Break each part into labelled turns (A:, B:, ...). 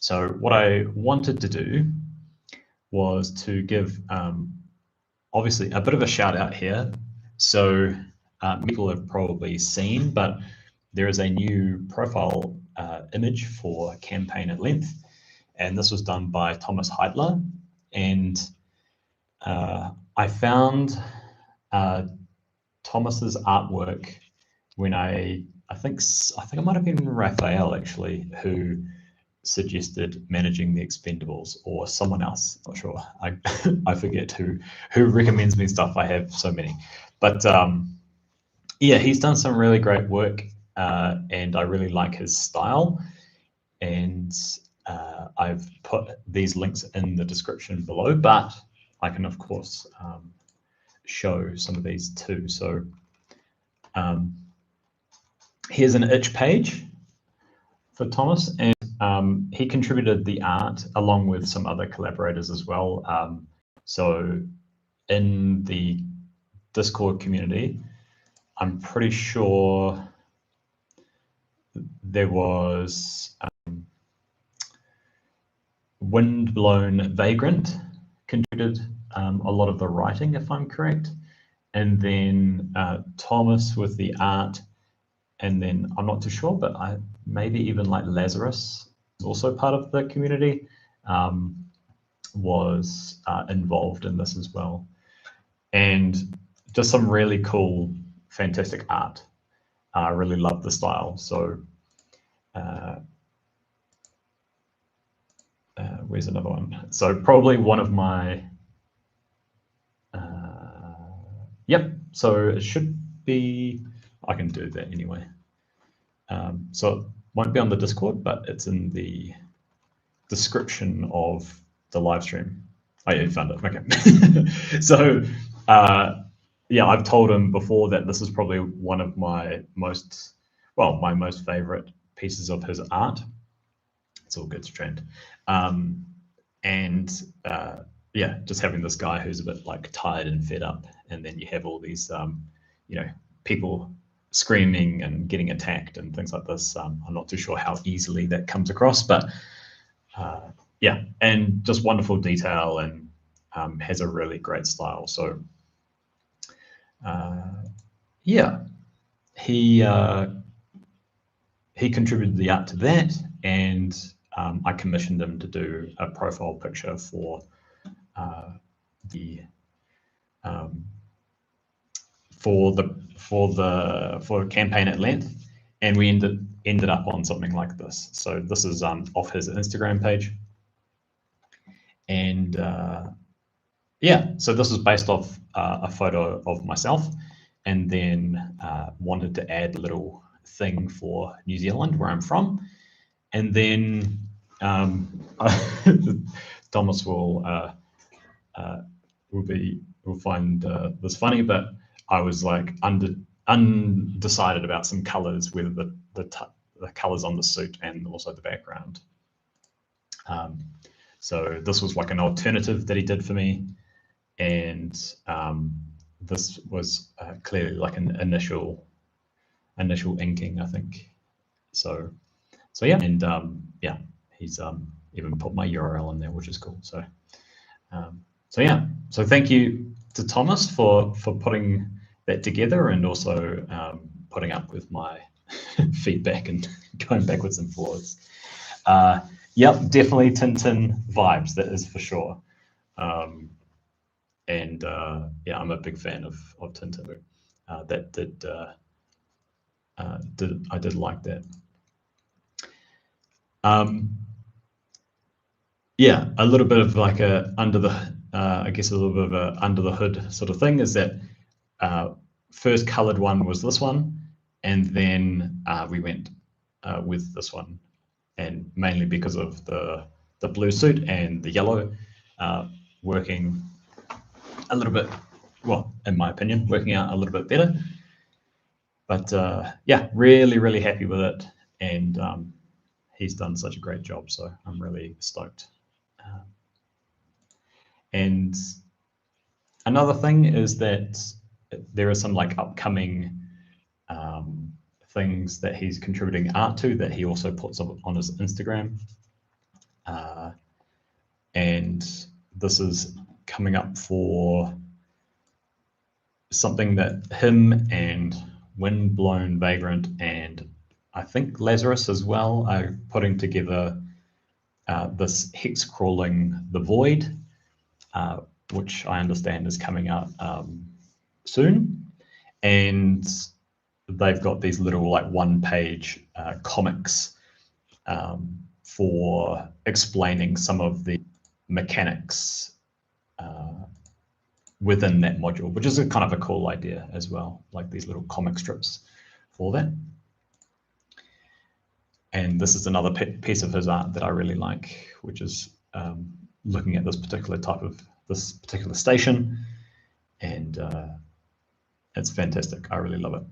A: So what I wanted to do was to give obviously a bit of a shout out here. So people have probably seen, but there is a new profile image for Campaign at Length, and this was done by Thomas Heitler. And I found Thomas's artwork when I think it might have been Raphael actually who suggested managing the expendables, or someone else, not sure. I forget who recommends me stuff. I have so many, but yeah, he's done some really great work, and I really like his style. And I've put these links in the description below, but I can of course show some of these too. So here's an itch page for Thomas, and he contributed the art along with some other collaborators as well. So in the Discord community, I'm pretty sure there was Windblown Vagrant contributed a lot of the writing, if I'm correct, and then Thomas with the art, and then I'm not too sure, but maybe even like Lazarus, also part of the community, was involved in this as well. And just some really cool, fantastic art. I really love the style. So where's another one? So probably one of my, yep, so it should be, I can do that anyway. So it won't be on the Discord, but it's in the description of the live stream. Oh yeah, you found it, okay. So yeah, I've told him before that this is probably one of my most favorite pieces of his art. It's all good, trend. And yeah, just having this guy who's a bit like tired and fed up, and then you have all these you know, people screaming and getting attacked and things like this. I'm not too sure how easily that comes across, but yeah, and just wonderful detail, and has a really great style. So yeah, he contributed the art to that, and I commissioned him to do a profile picture for for Campaign at Length, and we ended up on something like this. So this is off his Instagram page, and yeah, so this is based off a photo of myself, and then wanted to add a little thing for New Zealand, where I'm from, and then Thomas will find this funny, but I was like undecided about some colors, whether the colors on the suit and also the background. So this was like an alternative that he did for me, and this was clearly like an initial inking, I think. So yeah, and yeah, he's even put my URL in there, which is cool. So so yeah, so thank you to Thomas for putting that together, and also putting up with my feedback and going backwards and forwards. Yep, definitely Tintin vibes, that is for sure. And yeah, I'm a big fan of Tintin. I did like that. Yeah, a little bit of like a under the I guess a little bit of a under the hood sort of thing is that first colored one was this one, and then we went with this one, and mainly because of the blue suit and the yellow working a little bit, well, in my opinion, working out a little bit better. But yeah, really happy with it, and he's done such a great job, so I'm really stoked. And another thing is that there are some like upcoming things that he's contributing art to that he also puts up on his Instagram. and this is coming up for something that him and Windblown Vagrant and I think Lazarus as well are putting together this hex crawling the void, which I understand is coming out soon, and they've got these little like one-page comics for explaining some of the mechanics within that module, which is a kind of a cool idea as well, like these little comic strips for that. And this is another piece of his art that I really like, which is looking at this particular station, and it's fantastic. I really love it.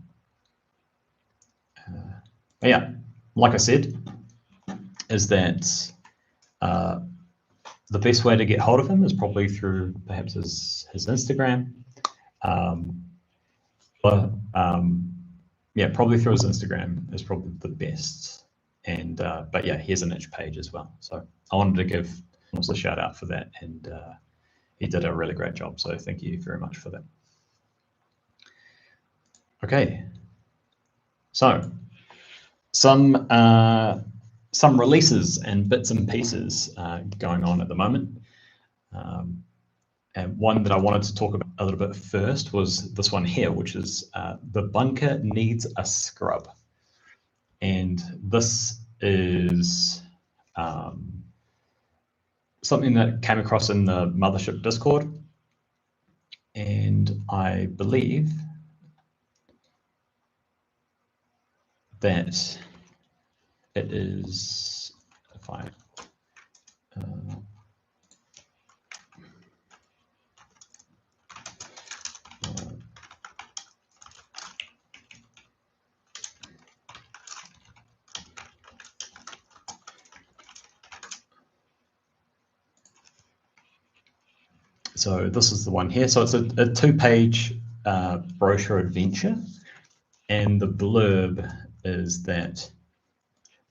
A: Yeah, like I said, is that the best way to get hold of him is probably through perhaps his Instagram. Yeah, probably through his Instagram is probably the best. And but yeah, here's an itch page as well. So I wanted to give also a shout out for that, and he did a really great job. So thank you very much for that. Okay, so some releases and bits and pieces going on at the moment. And one that I wanted to talk about a little bit first was this one here, which is the bunker needs a scrub. And this is something that came across in the Mothership Discord. And I believe that it is, if I so this is the one here. So it's a 2-page brochure adventure, and the blurb is that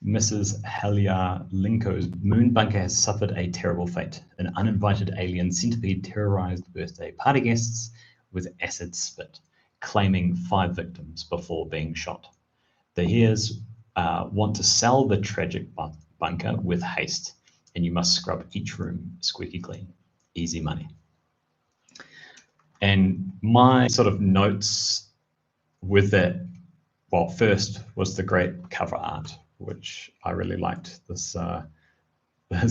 A: Mrs. Halia Linko's moon bunker has suffered a terrible fate. An uninvited alien centipede terrorized birthday party guests with acid spit, claiming 5 victims before being shot. The Hears want to sell the tragic bunker with haste, and you must scrub each room squeaky clean. Easy money. And my sort of notes with that, well, first was the great cover art, which I really liked. This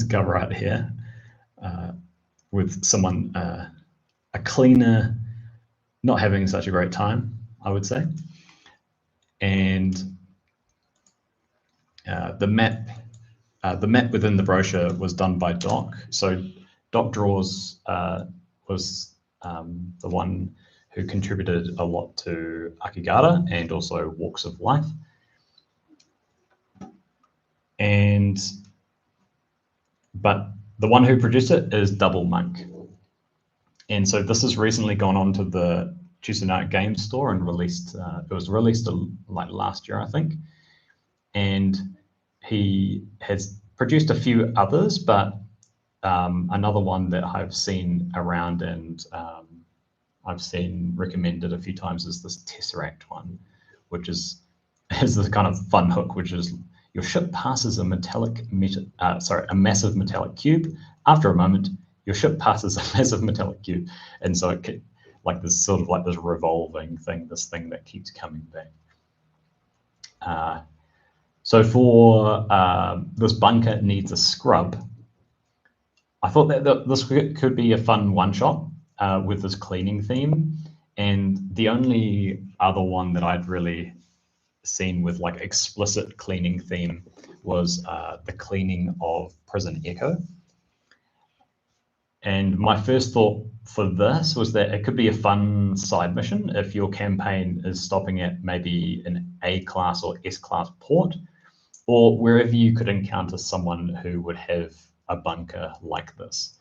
A: cover art here with someone, a cleaner, not having such a great time, I would say. And the map within the brochure was done by Doc. So Doc Draws was the one who contributed a lot to Akigata and also Walks of Life. But the one who produced it is Double Monk. And so this has recently gone on to the Tuesday Night Games store and released, it was released like last year, I think. And he has produced a few others, but another one that I've seen around and I've seen recommended a few times is this Tesseract one, which has this kind of fun hook, which is your ship passes a massive metallic cube. After a moment, your ship passes a massive metallic cube, and so it like this sort of like this revolving thing, this thing that keeps coming back. So for this bunker needs a scrub, I thought that this could be a fun one-shot with this cleaning theme. And the only other one that I'd really seen with like explicit cleaning theme was the cleaning of Prison Echo. And my first thought for this was that it could be a fun side mission if your campaign is stopping at maybe an A-class or S-class port, or wherever you could encounter someone who would have a bunker like this.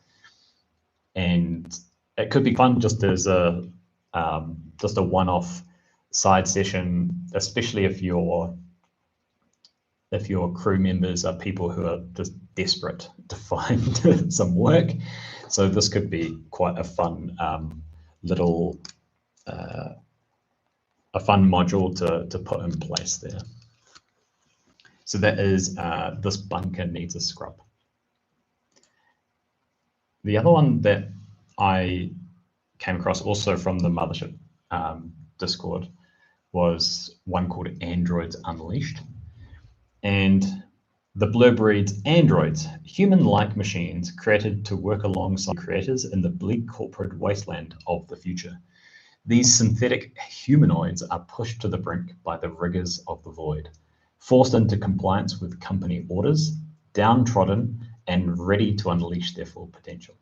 A: And it could be fun just as a one-off side session, especially if you're if your crew members are people who are just desperate to find some work. So this could be quite a fun little a fun module to put in place there. So that is this bunker needs a scrub. The other one that I came across also from the Mothership Discord was one called Androids Unleashed. And the blurb reads, androids, human-like machines created to work alongside creators in the bleak corporate wasteland of the future. These synthetic humanoids are pushed to the brink by the rigors of the void, forced into compliance with company orders, downtrodden, and ready to unleash their full potential.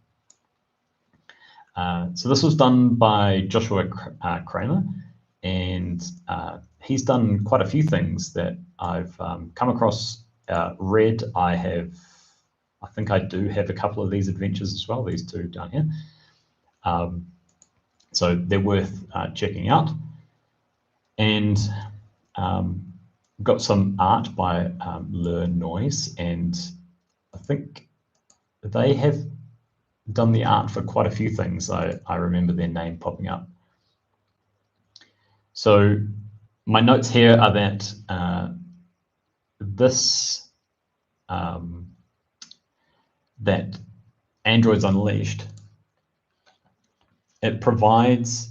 A: So this was done by Joshua Kramer, and he's done quite a few things that I've come across, read. I think I do have a couple of these adventures as well, these two down here. So they're worth checking out. And got some art by Learn Noise, and I think they have done the art for quite a few things. I remember their name popping up. So my notes here are that that Androids Unleashed, it provides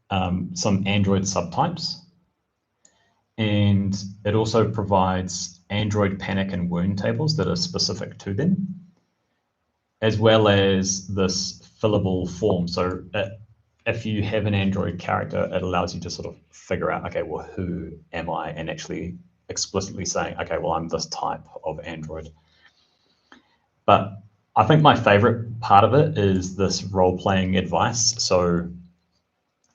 A: some Android subtypes, and it also provides Android panic and wound tables that are specific to them, as well as this fillable form. So if you have an Android character, it allows you to sort of figure out, okay, well, who am I? And actually explicitly saying, okay, well, I'm this type of Android. But I think my favorite part of it is this role-playing advice. So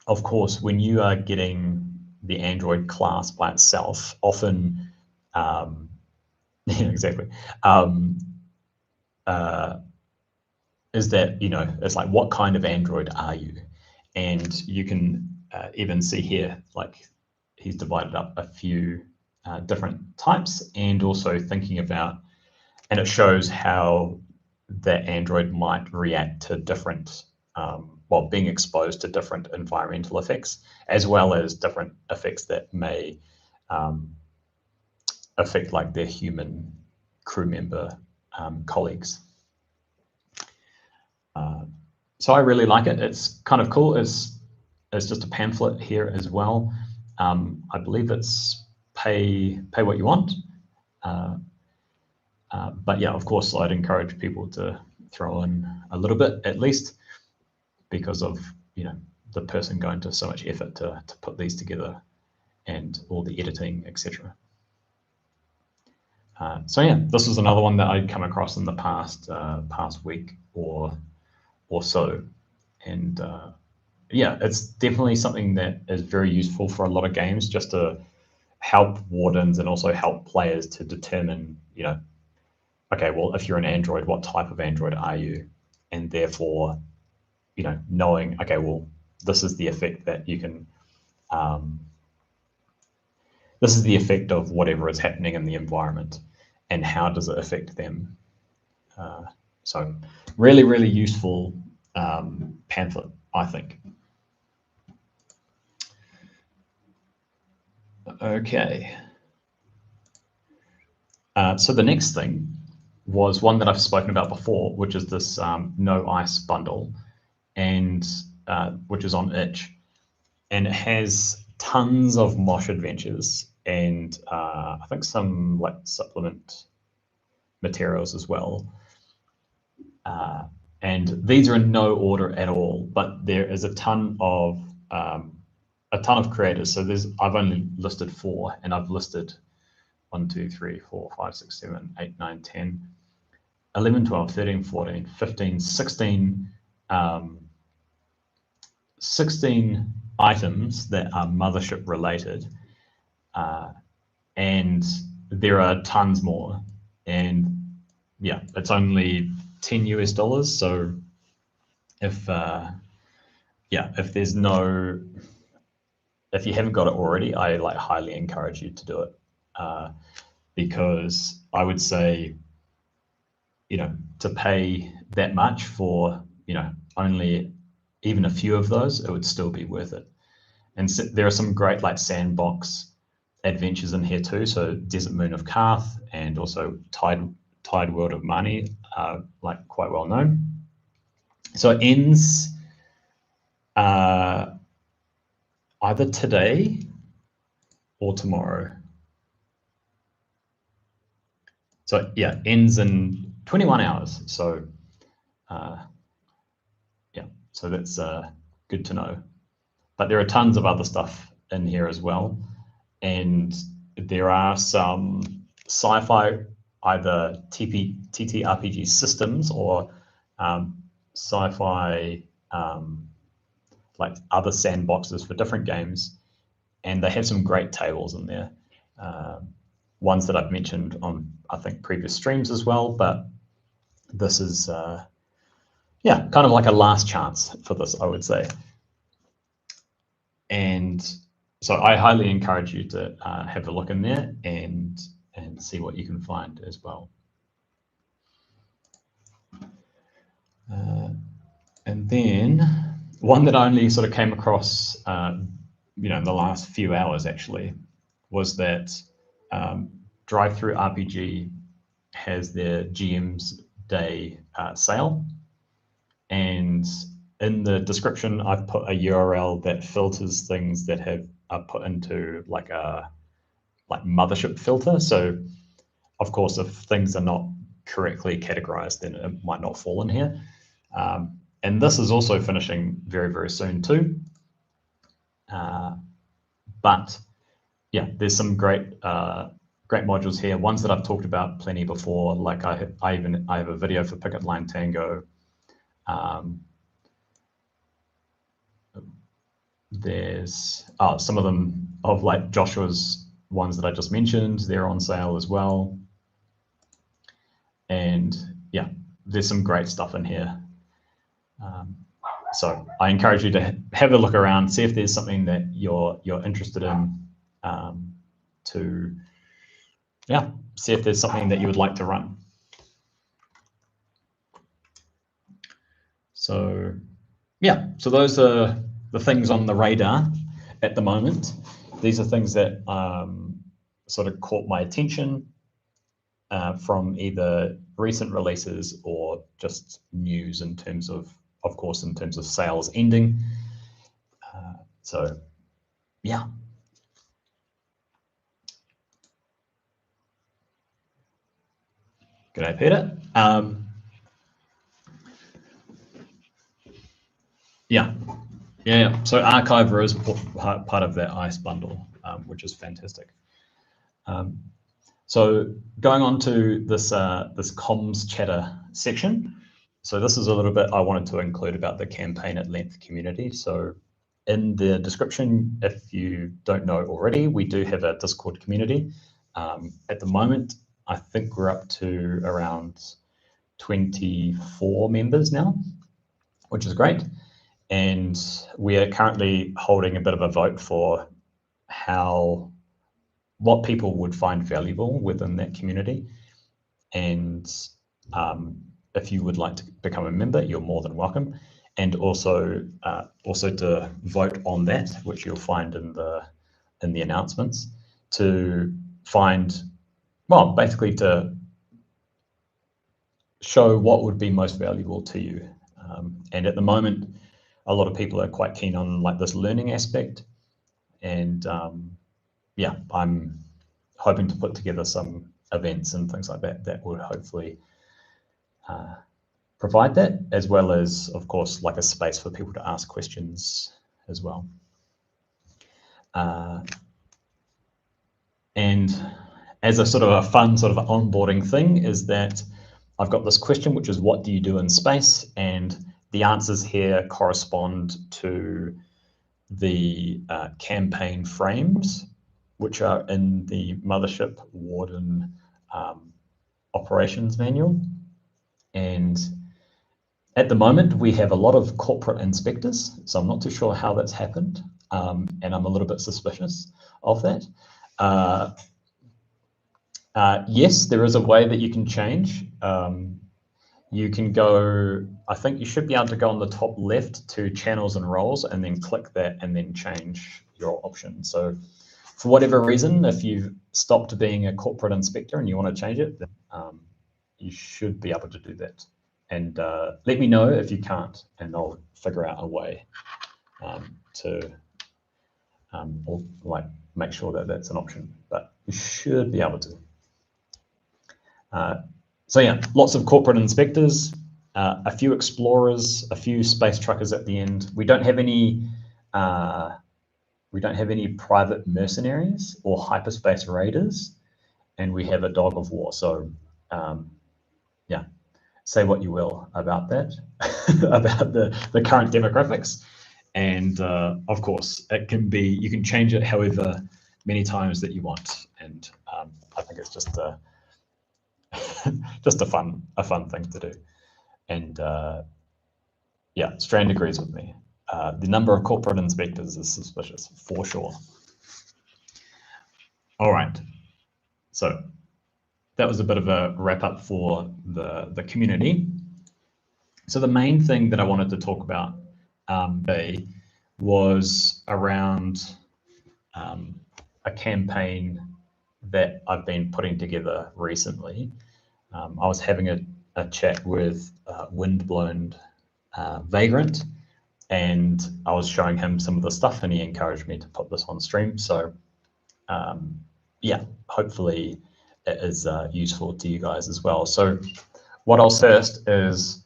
A: of course, when you are getting the Android class by itself, often, yeah, exactly, is that, you know, it's like, what kind of Android are you? And you can even see here, like he's divided up a few different types, and also thinking about, and it shows how that Android might react to different, well, being exposed to different environmental effects, as well as different effects that may affect like their human crew member colleagues. So I really like it. It's kind of cool. It's just a pamphlet here as well. I believe it's pay what you want. But yeah, of course, I'd encourage people to throw in a little bit at least, because of, you know, the person going to so much effort to put these together and all the editing, etc. So yeah, this was another one that I'd come across in the past week or so, and yeah, it's definitely something that is very useful for a lot of games, just to help wardens and also help players to determine, you know, okay, well, if you're an Android, what type of Android are you? And therefore, you know, knowing, okay, well, this is the effect that you can, this is the effect of whatever is happening in the environment, and how does it affect them? So really, really useful pamphlet, I think. Okay. So the next thing was one that I've spoken about before, which is this No Ice bundle, and which is on itch, and it has tons of Mosh adventures, and I think some like supplement materials as well. And these are in no order at all, but there is a ton of creators. So I've only listed 4, and I've listed 1, 2, 3, 4, 5, 6, 7, 8, 9, 10, 11, 12, 13, 14, 15, 16, 16 items that are Mothership related, and there are tons more. And yeah, it's only $10 US. So if if you haven't got it already, I like highly encourage you to do it, because I would say, to pay that much for, only even a few of those, it would still be worth it. And so there are some great like sandbox adventures in here too. So Desert Moon of Karth and also Tide World of Mani are like quite well known. So it ends either today or tomorrow. So yeah, ends in 21 hours. So yeah, so that's good to know. But there are tons of other stuff in here as well. And there are some sci-fi, either TTRPG systems or sci-fi like other sandboxes for different games. And they have some great tables in there. Ones that I've mentioned on, I think, previous streams as well. But this is, yeah, kind of like a last chance for this, I would say. And so I highly encourage you to have a look in there and see what you can find as well. And then one that I only sort of came across, in the last few hours actually, was that Drive-Thru RPG has their GM's Day sale. And in the description, I've put a URL that filters things that are put into like a mothership filter. So of course, if things are not correctly categorized, then it might not fall in here. And this is also finishing very, very soon too. But yeah, there's some great modules here. Ones that I've talked about plenty before. Like I have a video for Picket Line Tango. There's some of them of like Joshua's ones that I just mentioned. They're on sale as well. And yeah, there's some great stuff in here. So I encourage you to have a look around, see if there's something that you're interested in, to see if there's something that you would like to run. So yeah, so those are the things on the radar at the moment. These are things that sort of caught my attention from either recent releases or just news in terms of course, in terms of sales ending. So yeah. G'day, Peter. Yeah. So Archiver is part of that ICE bundle, which is fantastic. So going on to this comms chatter section. So this is a little bit I wanted to include about the Campaign at Length community. So in the description, if you don't know already, we do have a Discord community. At the moment, I think we're up to around 24 members now, which is great. And we are currently holding a bit of a vote for what people would find valuable within that community. And if you would like to become a member, you're more than welcome. And also to vote on that, which you'll find in the announcements, to find, well, basically to show what would be most valuable to you. And at the moment, a lot of people are quite keen on like this learning aspect. And yeah, I'm hoping to put together some events and things like that would hopefully provide that, as well as, of course, like a space for people to ask questions as well. And as a sort of a fun sort of onboarding thing is that I've got this question, which is what do you do in space? And the answers here correspond to the campaign frames, which are in the Mothership Warden operations manual. And at the moment, we have a lot of corporate inspectors, so I'm not too sure how that's happened, and I'm a little bit suspicious of that. Yes, there is a way that you can change. You can go, I think you should be able to go on the top left to channels and roles and then click that and then change your option. So for whatever reason, if you've stopped being a corporate inspector and you want to change it, then, you should be able to do that. And let me know if you can't, and I'll figure out a way to or like make sure that that's an option, but you should be able to. So yeah, lots of corporate inspectors, a few explorers, a few space truckers at the end. We don't have any private mercenaries or hyperspace raiders, and we have a dog of war. So yeah, say what you will about that, about the current demographics. And of course, it can be, you can change it however many times that you want. And I think it's just a just a fun thing to do. And yeah, Strand agrees with me. The number of corporate inspectors is suspicious for sure. All right, so that was a bit of a wrap up for the community. So the main thing that I wanted to talk about today was around a campaign that I've been putting together recently. I was having a chat with Windblown Vagrant, and I was showing him some of the stuff, and he encouraged me to put this on stream. So yeah, hopefully it is useful to you guys as well. So what I'll first is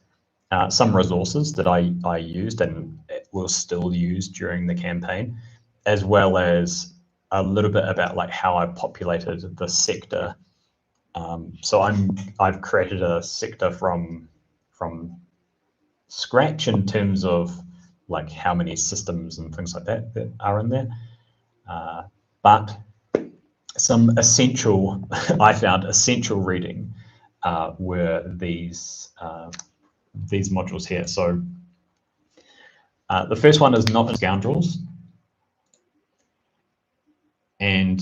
A: some resources that I used and will still use during the campaign, as well as a little bit about like how I populated the sector. So I've created a sector from scratch in terms of like how many systems and things like that that are in there. But some essential, I found essential reading were these modules here. So the first one is Not Scoundrels. And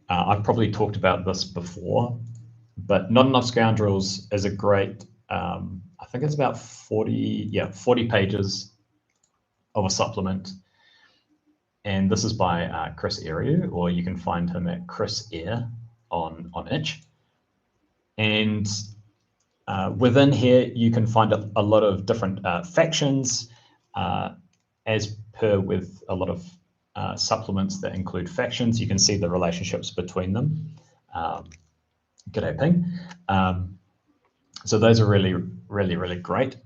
A: I've probably talked about this before, but Not Enough Scoundrels is a great, I think it's about 40 pages of a supplement. And this is by Chris Eriu, or you can find him at Chris Air on itch. And within here, you can find a lot of different factions, as per with a lot of supplements that include factions. You can see the relationships between them. G'day, Ping. So those are really, really, really great.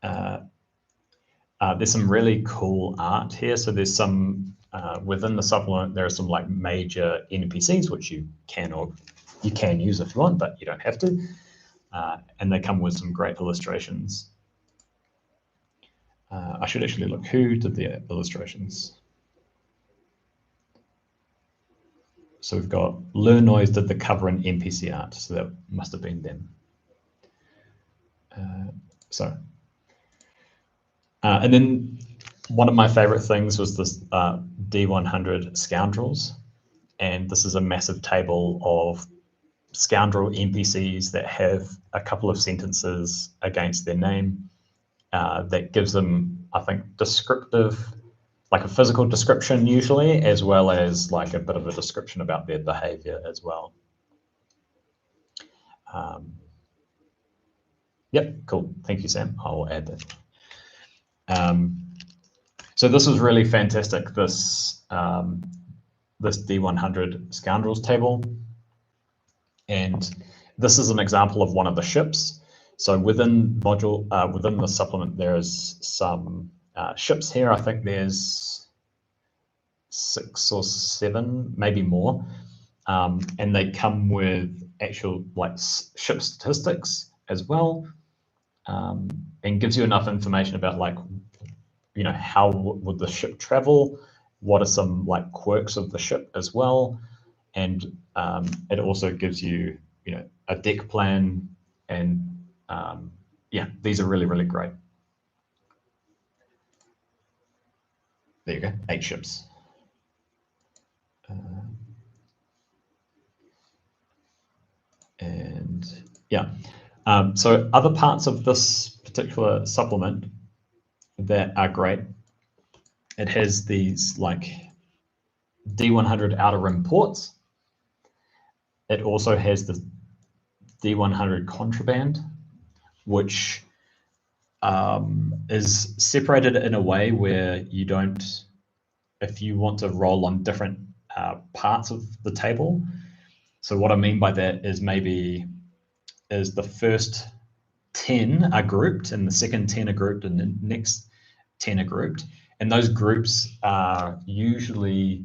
A: There's some really cool art here. So there's some within the supplement. There are some like major NPCs which you can use if you want, but you don't have to. And they come with some great illustrations. I should actually look who did the illustrations. So we've got Lurnoise did the cover and NPC art, so that must have been them. And then one of my favorite things was this D100 Scoundrels. And this is a massive table of scoundrel NPCs that have a couple of sentences against their name that gives them, I think, descriptive, like a physical description usually, as well as like a bit of a description about their behavior as well. Yep, cool. Thank you, Sam. I'll add that. So this was really fantastic, this D100 Scoundrels table. And this is an example of one of the ships. So within within the supplement, there's some ships here. I think there's 6 or 7, maybe more. And they come with actual like ship statistics as well, and gives you enough information about like, how would the ship travel? What are some like quirks of the ship as well? And it also gives you, a deck plan. And yeah, these are really, really great. There you go, 8 ships. And yeah, so other parts of this particular supplement that are great, it has these like D100 outer rim ports. It also has the D100 contraband, which is separated in a way where you don't, if you want to roll on different parts of the table. So what I mean by that is maybe is the first 10 are grouped and the second 10 are grouped and the next 10 are grouped. And those groups are usually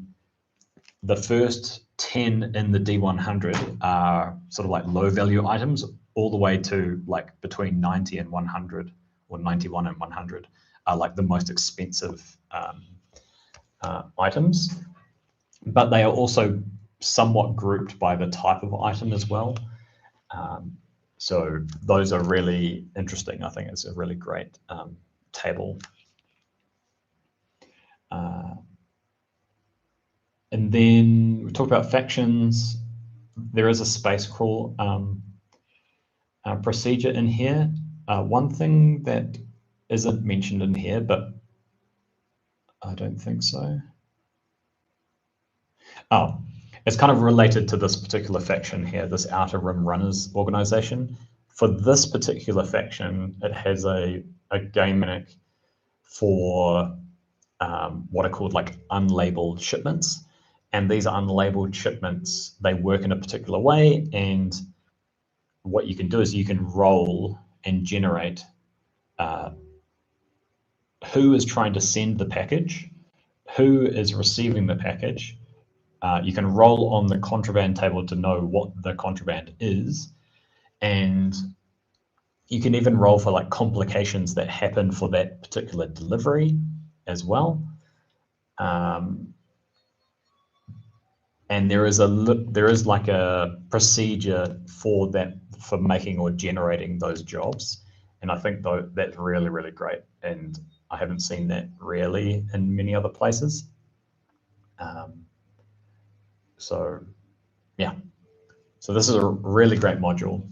A: the first 10 in the D100 are sort of like low value items all the way to like between 90 and 100 or 91 and 100 are like the most expensive items. But they are also somewhat grouped by the type of item as well. So those are really interesting. I think it's a really great table. And then we talked about factions. There is a space crawl procedure in here. One thing that isn't mentioned in here, but I don't think so. Oh, it's kind of related to this particular faction here, this Outer Rim Runners organization. For this particular faction, it has a game mechanic for what are called like unlabeled shipments. And these unlabeled shipments, they work in a particular way. And what you can do is you can roll and generate who is trying to send the package, who is receiving the package. You can roll on the contraband table to know what the contraband is. And you can even roll for like complications that happen for that particular delivery as well. And there is like a procedure for that, for making or generating those jobs. And I think that's really, really great. And I haven't seen that really in many other places. So yeah, so this is a really great module.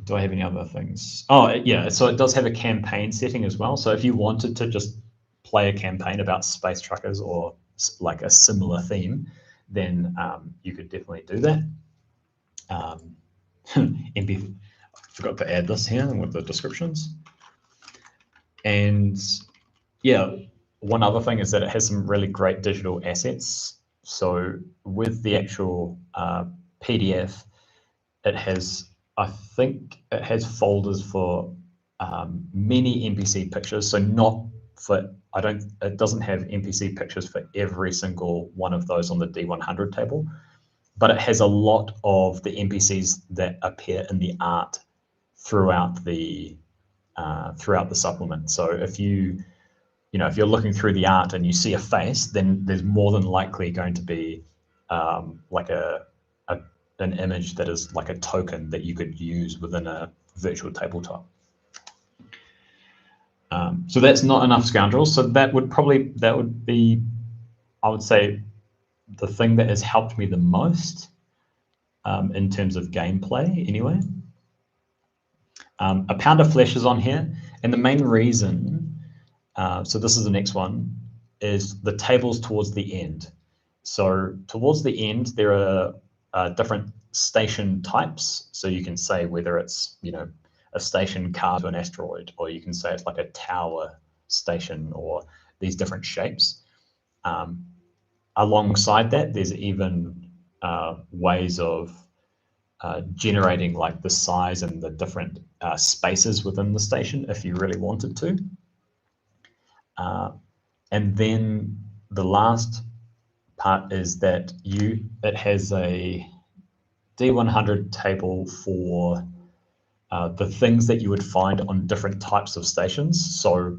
A: Do I have any other things? Oh yeah, so it does have a campaign setting as well. So if you wanted to just play a campaign about space truckers or like a similar theme, then you could definitely do that. MP, I forgot to add this here with the descriptions. And yeah, one other thing is that it has some really great digital assets. So with the actual PDF, it has, I think it has folders for many NPC pictures. So not for, it doesn't have NPC pictures for every single one of those on the D100 table, but it has a lot of the NPCs that appear in the art throughout the supplement. So if if you're looking through the art and you see a face, then there's more than likely going to be like an image that is like a token that you could use within a virtual tabletop. So that's not enough scoundrels. So that would be, I would say, the thing that has helped me the most in terms of gameplay anyway. A pound of flesh is on here, and the main reason, so this is the next one, is the tables towards the end. So towards the end, there are different station types. So you can say whether it's, a station car to an asteroid, or you can say it's like a tower station, or these different shapes. Alongside that, there's even ways of generating like the size and the different spaces within the station if you really wanted to. And then the last part is that it has a D100 table for the things that you would find on different types of stations. So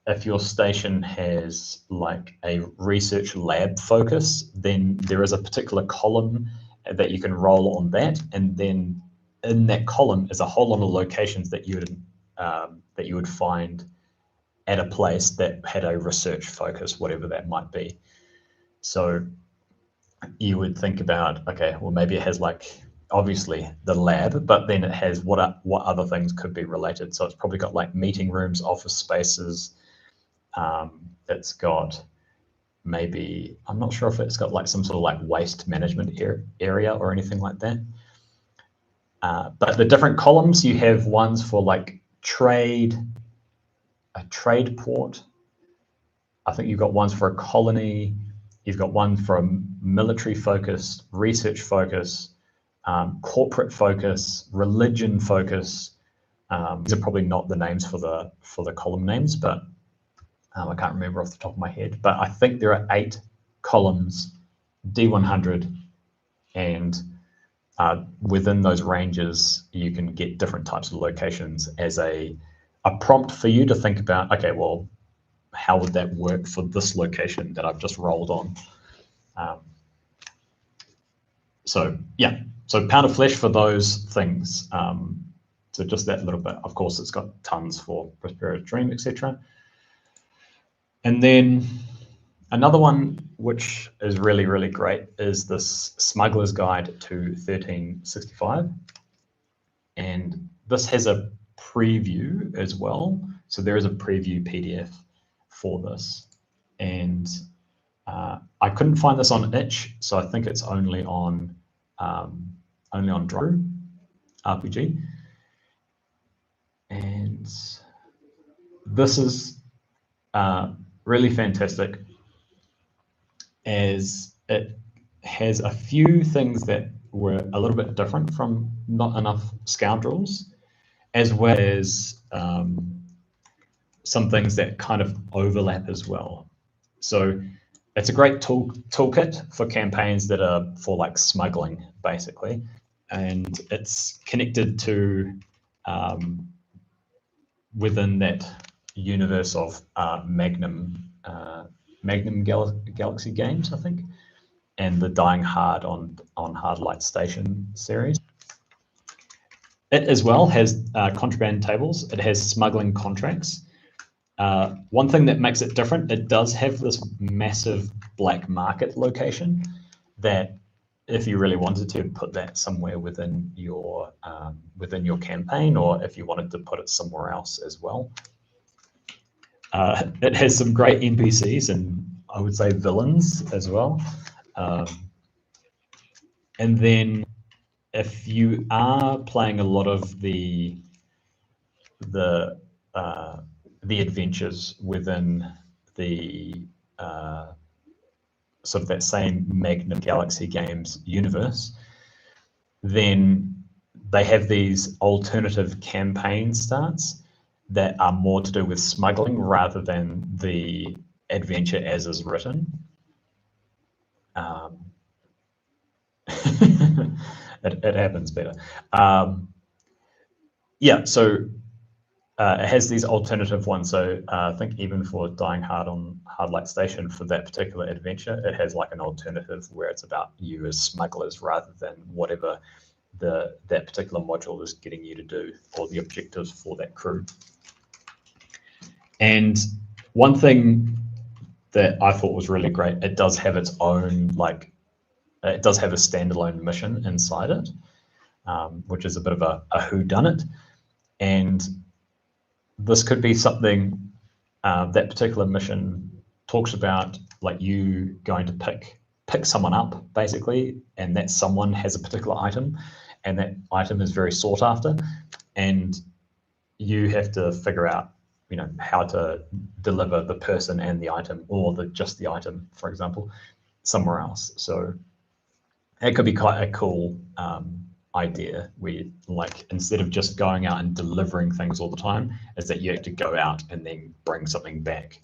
A: if your station has like a research lab focus, then there is a particular column that you can roll on that, and then in that column is a whole lot of locations that you would find at a place that had a research focus, whatever that might be. So you would think about, okay, well, maybe it has like obviously the lab, but then it has what other things could be related. So it's probably got like meeting rooms, office spaces. It's got maybe, I'm not sure if it's got like some sort of like waste management area or anything like that. But the different columns, you have ones for like a trade port. I think you've got ones for a colony. You've got one for a military focus, research focus, corporate focus, religion focus. These are probably not the names for the column names, but I can't remember off the top of my head. But I think there are 8 columns, D100, and within those ranges, you can get different types of locations as a prompt for you to think about, okay, well, how would that work for this location that I've just rolled on? So yeah, so pound of flesh for those things. So just that little bit. Of course, it's got tons for Prosperous Dream, etc. And then another one which is really, really great is this Smuggler's Guide to 1365. And this has a preview as well. So there is a preview PDF for this. And I couldn't find this on itch, so I think it's only on Drew RPG. And this is really fantastic, as it has a few things that were a little bit different from Not Enough Scoundrels, as well as some things that kind of overlap as well. So it's a great toolkit for campaigns that are for like smuggling, basically, and it's connected to within that universe of Magnum Galaxy games, I think, and the Dying Hard on Hard Light Station series. It as well has contraband tables. It has smuggling contracts. One thing that makes it different, it does have this massive black market location that if you really wanted to put that somewhere within your campaign, or if you wanted to put it somewhere else as well. It has some great NPCs and I would say villains as well. And then if you are playing a lot of the adventures within the sort of that same Magnum Galaxy Games universe, then they have these alternative campaign starts that are more to do with smuggling rather than the adventure as is written. It happens better. Yeah, so it has these alternative ones. So I think even for Dying Hard on Hard Light Station, for that particular adventure, it has like an alternative where it's about you as smugglers rather than whatever that particular module is getting you to do, or the objectives for that crew. And one thing that I thought was really great, it does have its own, like, it does have a standalone mission inside it, which is a bit of a whodunit. And this could be something, that particular mission talks about, like, you going to pick someone up, basically, and that someone has a particular item, and that item is very sought after, and you have to figure out, you know, how to deliver the person and the item, or just the item, for example, somewhere else. So it could be quite a cool idea where, like, instead of just going out and delivering things all the time, is that you have to go out and then bring something back,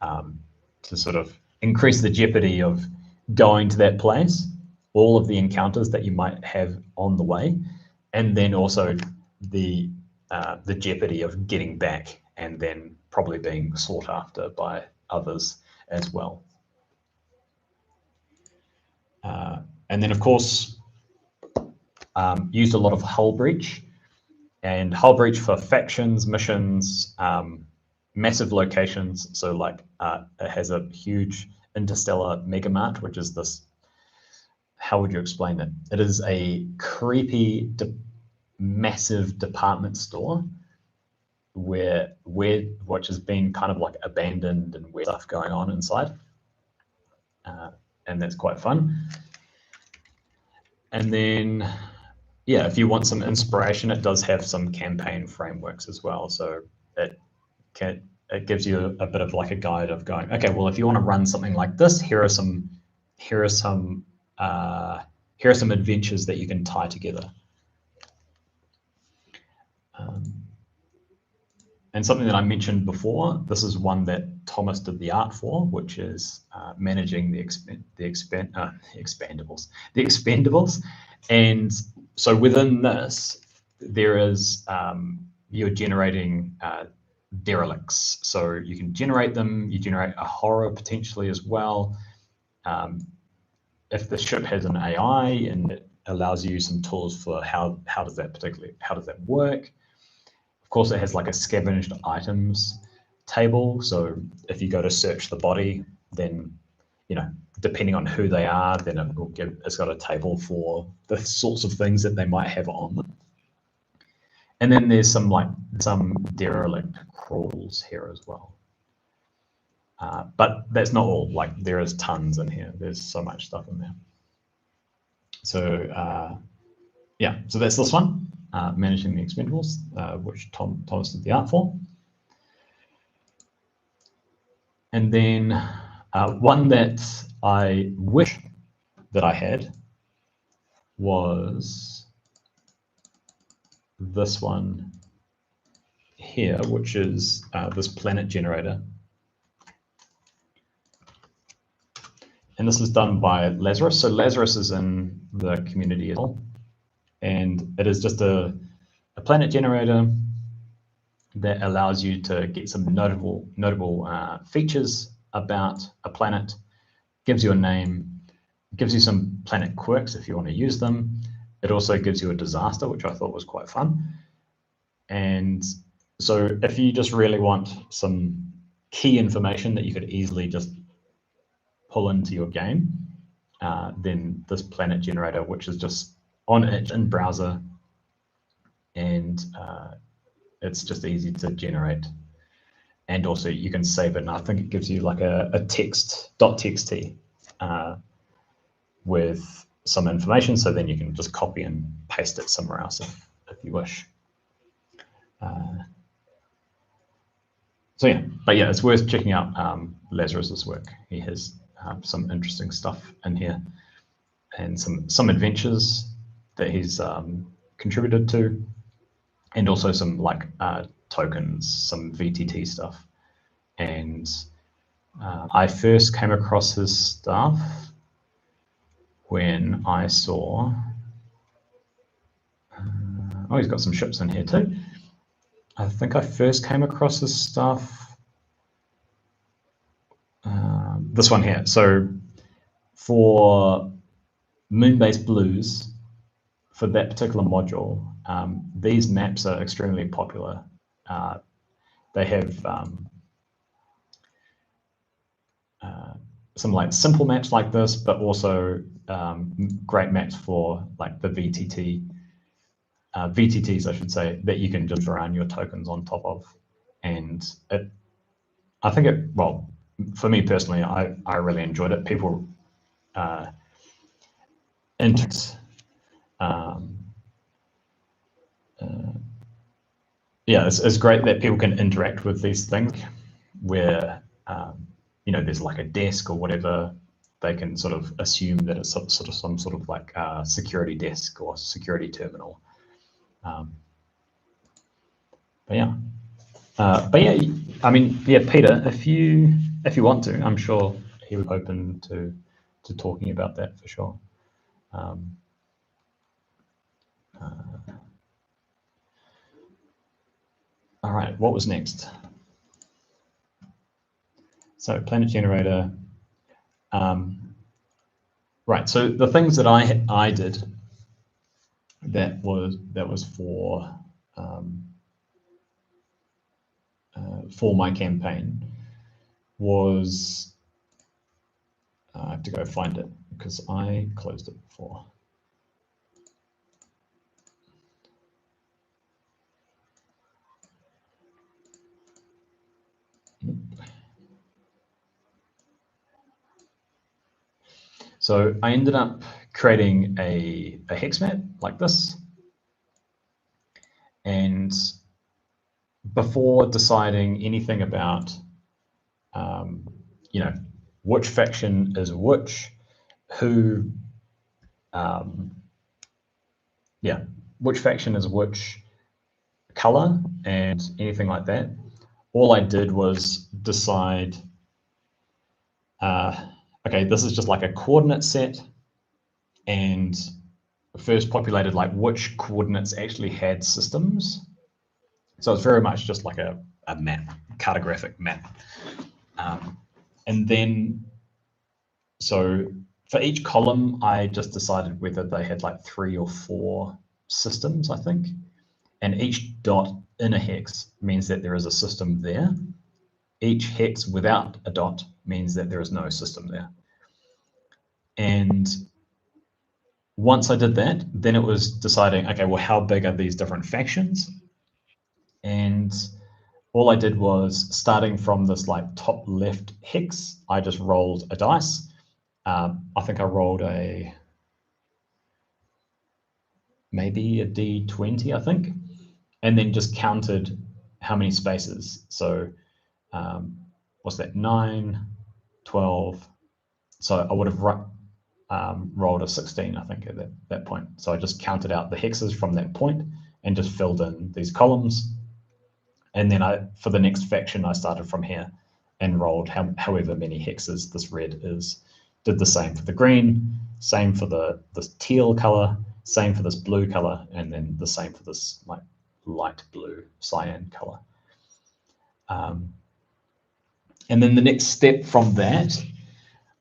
A: to sort of increase the jeopardy of going to that place, all of the encounters that you might have on the way, and then also the jeopardy of getting back and then probably being sought after by others as well. And then, of course, used a lot of hull breach, and hull breach for factions, missions, massive locations. So like it has a huge interstellar megamart, which is this how would you explain it? It is a creepy, massive department store which has been kind of like abandoned and weird stuff going on inside, and that's quite fun. And then, yeah, if you want some inspiration, it does have some campaign frameworks as well. So it gives you a bit of like a guide of going, okay, well, if you want to run something like this, here are some adventures that you can tie together. And something that I mentioned before, this is one that Thomas did the art for, which is managing the expendables. And so within this, there is, you're generating derelicts. So you can generate them, you generate a horror potentially as well. If the ship has an AI, and it allows you some tools for how does that work. Of course, it has like a scavenged items table. So if you go to search the body, then, you know, depending on who they are, then it's got a table for the sorts of things that they might have on them. And then there's some derelict crawls here as well. But that's not all. Like, there is tons in here. There's so much stuff in there. So yeah, so that's this one. Managing the expendables, which Thomas did the art for. And then one that I wish that I had was this one here, which is this planet generator. And this is done by Lazarus. So Lazarus is in the community as well. And it is just a planet generator that allows you to get some notable features about a planet, gives you a name, gives you some planet quirks if you want to use them. It also gives you a disaster, which I thought was quite fun. And so if you just really want some key information that you could easily just pull into your game, then this planet generator, which is just on it in browser, and it's just easy to generate. And also you can save it, and I think it gives you like a text.txt with some information, so then you can just copy and paste it somewhere else if you wish. So yeah, but yeah, it's worth checking out Lazarus's work. He has some interesting stuff in here, and some adventures that he's contributed to, and also some like tokens, some VTT stuff. And I first came across his stuff when I saw, oh, he's got some ships in here too. I think I first came across his stuff, this one here. So for Moonbase Blues, for that particular module, these maps are extremely popular. They have some like simple maps like this, but also great maps for like the VTTs, I should say, that you can just run your tokens on top of. And I think well, for me personally, I really enjoyed it. People yeah, it's great that people can interact with these things where, you know, there's like a desk or whatever. They can sort of assume that it's some sort of like security desk or security terminal. But yeah, I mean, yeah, Peter, if you want to, I'm sure he would be open to talking about that for sure. All right, what was next? So planet generator. Right, so the things that I did that was for my campaign was, I have to go find it because I closed it before. So I ended up creating a hex map like this. And before deciding anything about, you know, which faction is which, who, which faction is which color and anything like that, all I did was decide, okay, this is just like a coordinate set, and first populated like which coordinates actually had systems. So it's very much just like a map, cartographic map. And then, so for each column, I just decided whether they had like 3 or 4 systems, I think. And each dot in a hex means that there is a system there. Each hex without a dot means that there is no system there. And once I did that, then it was deciding, okay, well, how big are these different factions? And all I did was, starting from this like top left hex, I just rolled a dice. I think I rolled maybe a D20, I think, and then just counted how many spaces. So what's that, 9, 12. So I would have rolled a 16, I think, at that point. So I just counted out the hexes from that point and just filled in these columns. And then for the next faction, I started from here and rolled however many hexes this red is. Did the same for the green, same for this teal color, same for this blue color, and then the same for this like light blue cyan color. And then the next step from that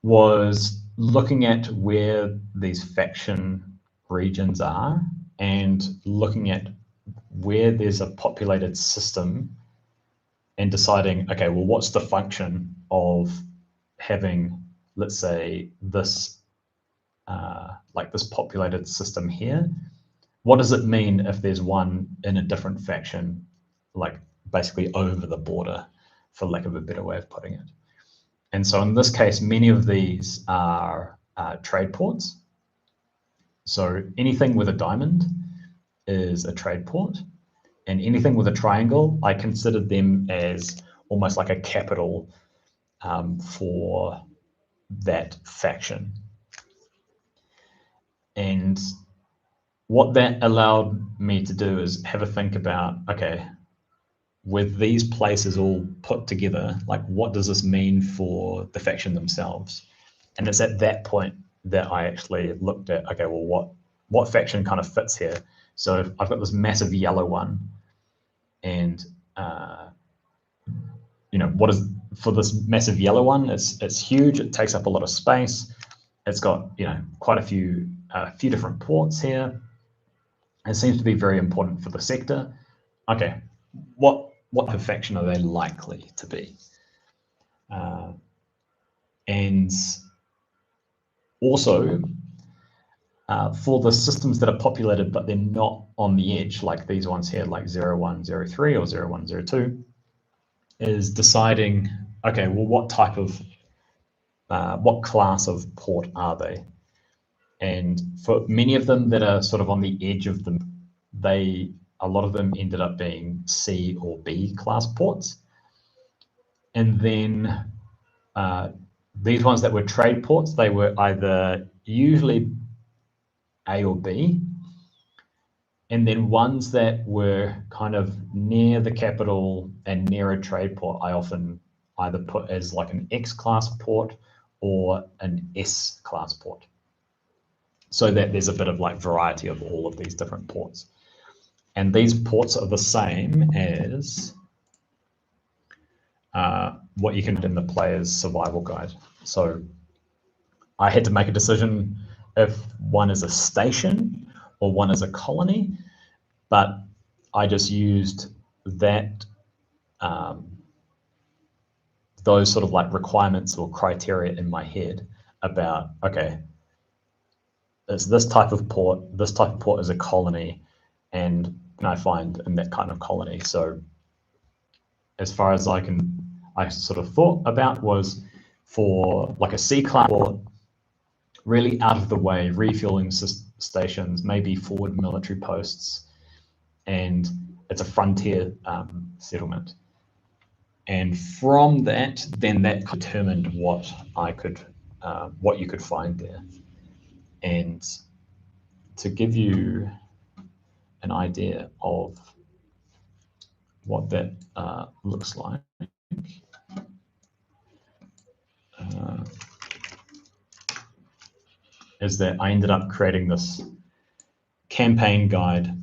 A: was looking at where these faction regions are and looking at where there's a populated system and deciding, okay, well, what's the function of having, let's say, this like this populated system here? What does it mean if there's one in a different faction, like basically over the border, for lack of a better way of putting it? And so in this case, many of these are trade ports. So anything with a diamond is a trade port, and anything with a triangle, I considered them as almost like a capital for that faction. And what that allowed me to do is have a think about, okay, with these places all put together, like what does this mean for the faction themselves? And it's at that point that I actually looked at, okay, well, what faction kind of fits here? So I've got this massive yellow one, and you know, what is for this massive yellow one? It's huge. It takes up a lot of space. It's got, you know, quite a few different ports here. It seems to be very important for the sector. Okay, what type of faction are they likely to be? And also, for the systems that are populated but they're not on the edge, like these ones here, like 0103 or 0102, is deciding, okay, well, what type of, what class of port are they? And for many of them that are sort of on the edge of them, a lot of them ended up being C or B class ports. And then these ones that were trade ports, they were either usually A or B. And then ones that were kind of near the capital and near a trade port, I often either put as like an X class port or an S class port, so that there's a bit of like variety of all of these different ports. And these ports are the same as what you can do in the player's survival guide. So I had to make a decision if one is a station or one is a colony, but I just used that, those sort of like requirements or criteria in my head about, okay, it's this type of port. This type of port is a colony, and I find in that kind of colony. So as far as I sort of thought about was for like a C-class port, really out of the way, refueling stations, maybe forward military posts, and it's a frontier settlement. And from that, then that determined what you could find there. And to give you an idea of what that looks like, is that I ended up creating this campaign guide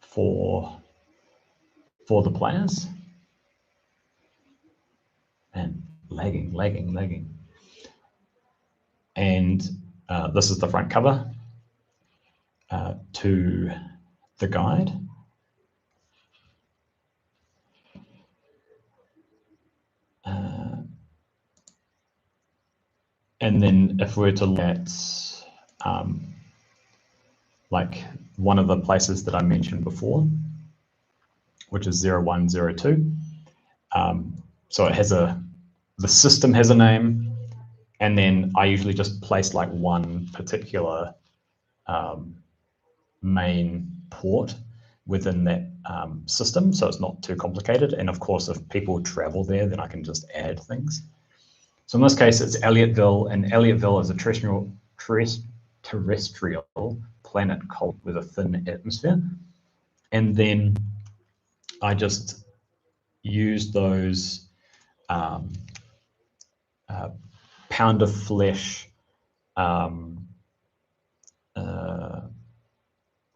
A: for the players. And lagging. And this is the front cover to the guide. And then if we were to look at like one of the places that I mentioned before, which is 0102. So it has the system has a name, and then I usually just place like one particular main port within that system, so it's not too complicated. And of course, if people travel there, then I can just add things. So in this case, it's Elliotville, and Elliotville is a terrestrial planet cold with a thin atmosphere. And then I just use those pound of flesh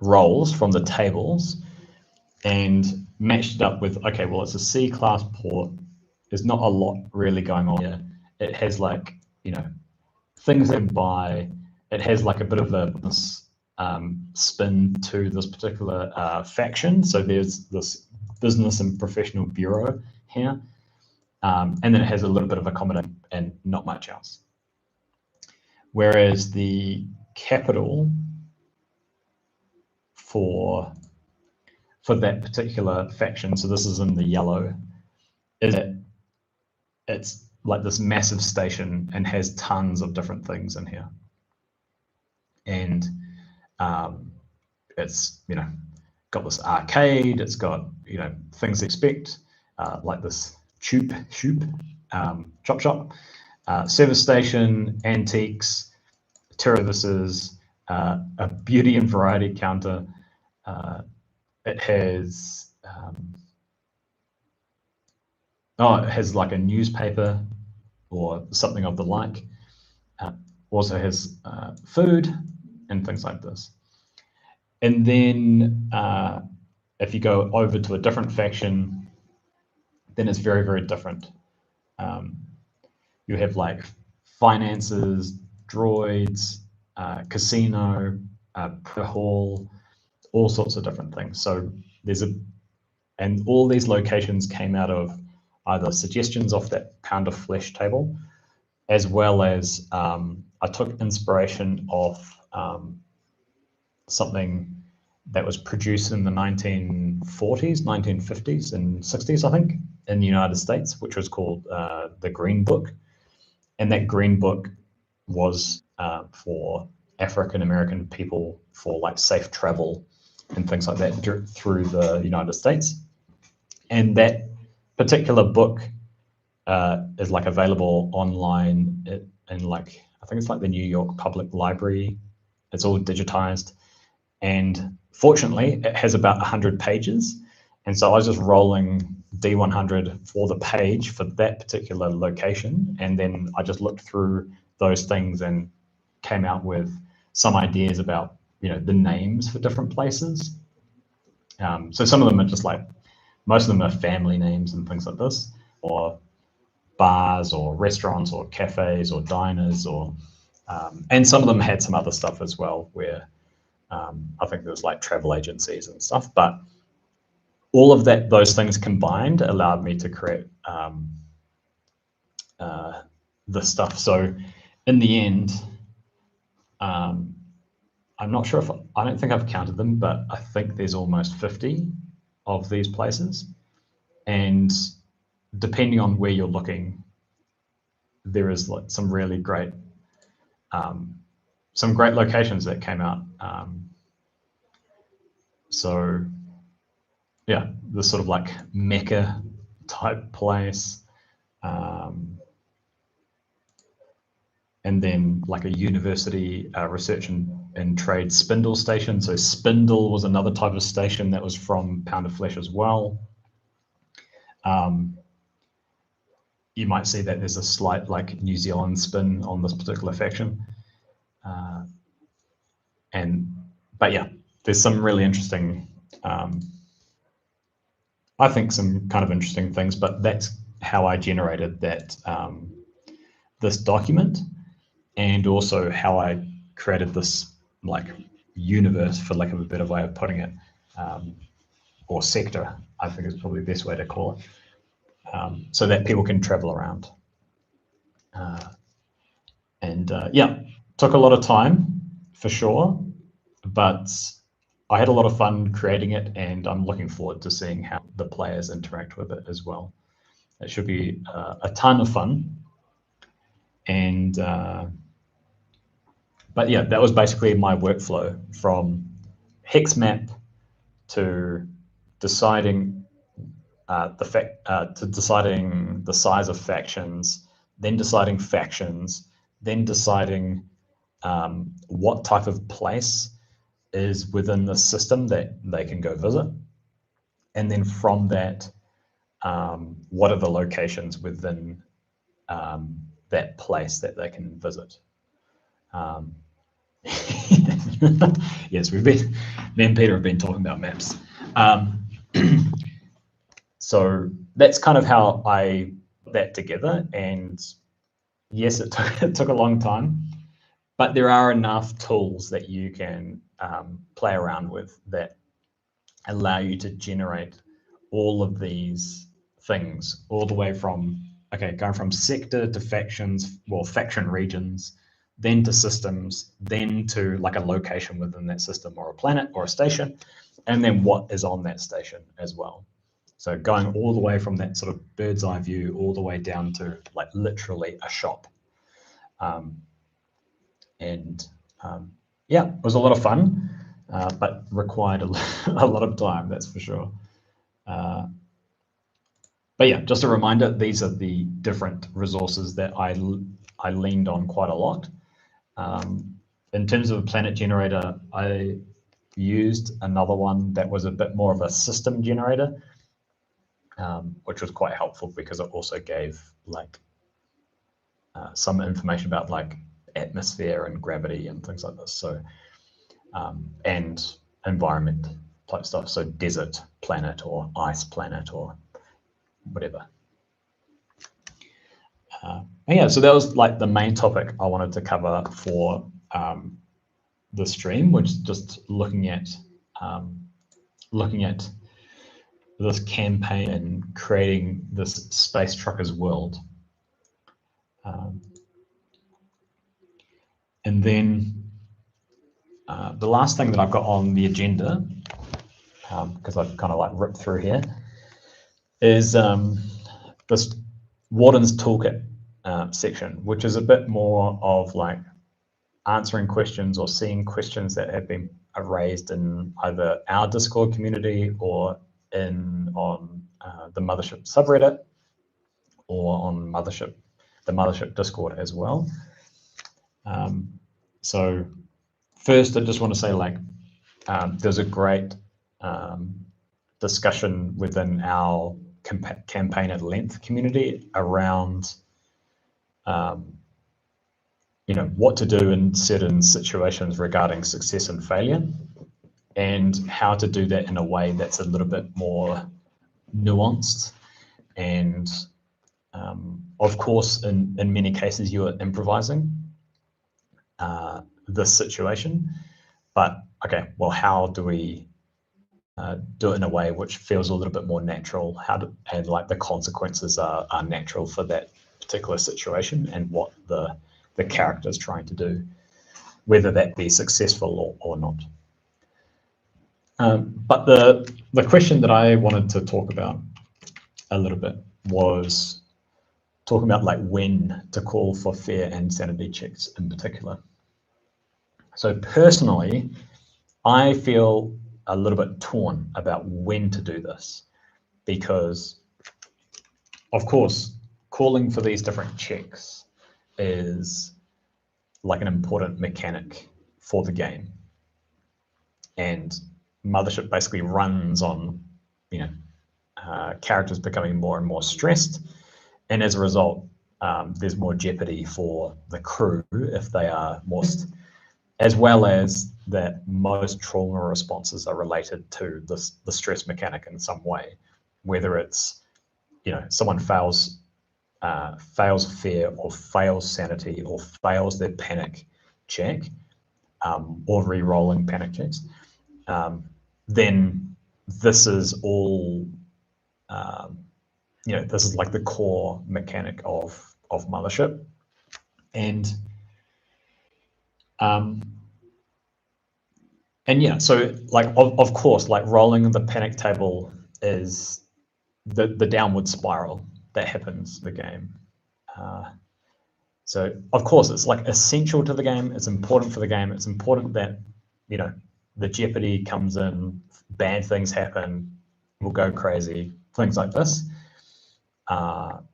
A: rolls from the tables and matched it up with, okay, well, it's a C-class port. There's not a lot really going on here. It has like, things that buy. It has like a bit of a spin to this particular faction. So there's this business and professional bureau here. And then it has a little bit of accommodation and not much else. Whereas the capital for that particular faction, so this is in the yellow, is that it's like this massive station and has tons of different things in here. And it's, got this arcade, it's got, things to expect, like this chop shop, service station, antiques, services, a beauty and variety counter. It has it has like a newspaper or something of the like. Also has food and things like this. And then if you go over to a different faction, then it's very, very different. You have like finances, droids, casino, hall, all sorts of different things. So and all these locations came out of either suggestions off that pound of flesh table, as well as I took inspiration off something that was produced in the 1940s, 1950s, and 60s, I think, in the United States, which was called the Green Book. And that Green Book was for African American people for like safe travel and things like that through the United States. And that particular book is like available online in like, I think it's like the New York Public Library. It's all digitized. And fortunately, it has about 100 pages. And so I was just rolling D100 for the page for that particular location. And then I just looked through those things and came out with some ideas about, the names for different places. So some of them are just like, most of them are family names and things like this, or bars or restaurants or cafes or diners, or and some of them had some other stuff as well, where I think there's like travel agencies and stuff. But all of those things combined allowed me to create this stuff. So in the end, I'm not sure if, I don't think I've counted them, but I think there's almost 50 of these places. And depending on where you're looking, there is like some really great, some great locations that came out. So yeah, this sort of like Mecca type place. And then like a university research and trade spindle station. So spindle was another type of station that was from Pound of Flesh as well. You might see that there's a slight like New Zealand spin on this particular faction. But yeah, there's some really interesting, I think some kind of interesting things, but that's how I generated that, this document, and also how I created this like universe, for lack of a better way of putting it, or sector, I think is probably the best way to call it, so that people can travel around. Yeah, took a lot of time for sure, but I had a lot of fun creating it, and I'm looking forward to seeing how the players interact with it as well. It should be a ton of fun. And but yeah, that was basically my workflow, from hex map to deciding deciding the size of factions, then deciding factions, then deciding what type of place is within the system that they can go visit, and then from that, what are the locations within that place that they can visit. Yes, me and Peter have been talking about maps. So that's kind of how I put that together. And yes, it took a long time, but there are enough tools that you can play around with that allow you to generate all of these things, all the way from, okay, going from sector to factions, well, faction regions, then to systems, then to like a location within that system, or a planet or a station, and then what is on that station as well. So going all the way from that sort of bird's eye view all the way down to like literally a shop. Yeah, it was a lot of fun, but required a lot of time, that's for sure. But yeah, just a reminder, these are the different resources that I leaned on quite a lot. In terms of a planet generator, I used another one that was a bit more of a system generator, which was quite helpful because it also gave like some information about like atmosphere and gravity and things like this. So and environment type stuff. So desert planet or ice planet or whatever. Yeah, so that was like the main topic I wanted to cover for the stream, which is just looking at this campaign and creating this space truckers world. And then the last thing that I've got on the agenda, because I've kind of like ripped through here, is this Warden's Toolkit section, which is a bit more of like answering questions or seeing questions that have been raised in either our Discord community or on the Mothership subreddit, or on the Mothership Discord as well. So first, I just want to say, like, there's a great discussion within our campaign at length community around what to do in certain situations regarding success and failure, and how to do that in a way that's a little bit more nuanced. And of course, in many cases, you are improvising this situation, but okay, well, how do we do it in a way which feels a little bit more natural? And like the consequences are natural for that particular situation and what the character is trying to do. whether that be successful or not. But the question that I wanted to talk about a little bit was talking about like when to call for fear and sanity checks in particular. So personally, I feel a little bit torn about when to do this, because of course, calling for these different checks is like an important mechanic for the game. And Mothership basically runs on, characters becoming more and more stressed. And as a result, there's more jeopardy for the crew if they are more, as well as that most trauma responses are related to the stress mechanic in some way, whether it's, someone fails fear or fails sanity or fails their panic check, or re-rolling panic checks, then this is all, this is like the core mechanic of Mothership. And yeah, so like, of course, like rolling the panic table is the downward spiral that happens in the game. So of course it's like essential to the game. It's important for the game. It's important that, the jeopardy comes in, bad things happen, we'll go crazy, things like this.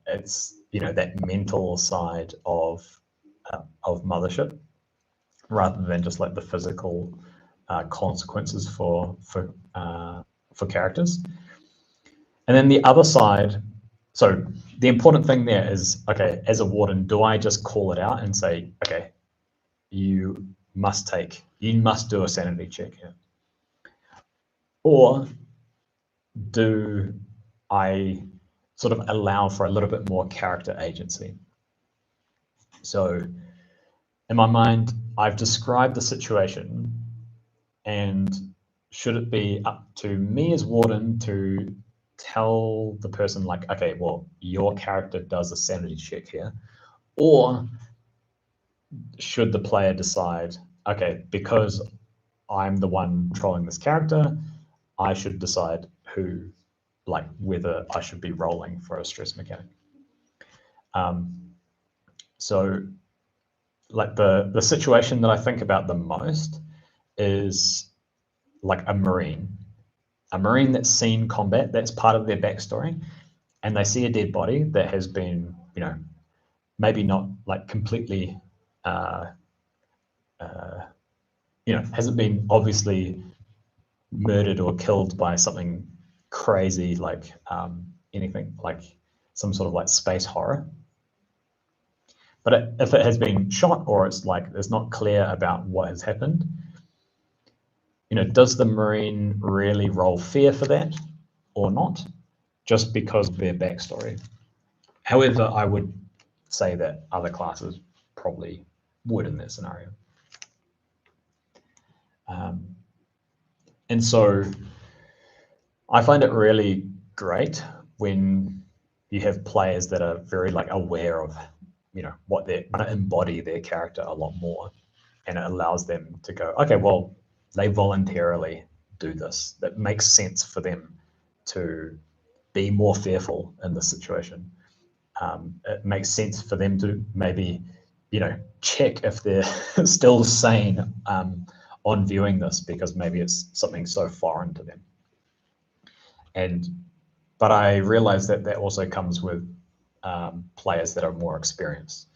A: It's, that mental side of Mothership, rather than just like the physical consequences for characters. And then the other side, so the important thing there is, okay, as a warden, do I just call it out and say, okay, you must do a sanity check here? Or do I sort of allow for a little bit more character agency? So in my mind, I've described the situation, and should it be up to me as warden to tell the person like, okay, well, your character does a sanity check here? Or should the player decide, okay, because I'm the one controlling this character, I should decide whether I should be rolling for a stress mechanic? So like the situation that I think about the most is like a Marine that's seen combat, that's part of their backstory, and they see a dead body that has been, maybe not like completely, hasn't been obviously murdered or killed by something crazy like anything like some sort of like space horror. But if it has been shot, or it's not clear about what has happened, does the Marine really roll fear for that or not, just because of their backstory? However, I would say that other classes probably would in that scenario. And so I find it really great when you have players that are very aware of, what they embody their character a lot more, and it allows them to go, okay, well, they voluntarily do this. That makes sense for them to be more fearful in this situation. It makes sense for them to maybe, check if they're still sane on viewing this, because maybe it's something so foreign to them. But I realize that also comes with players that are more experienced,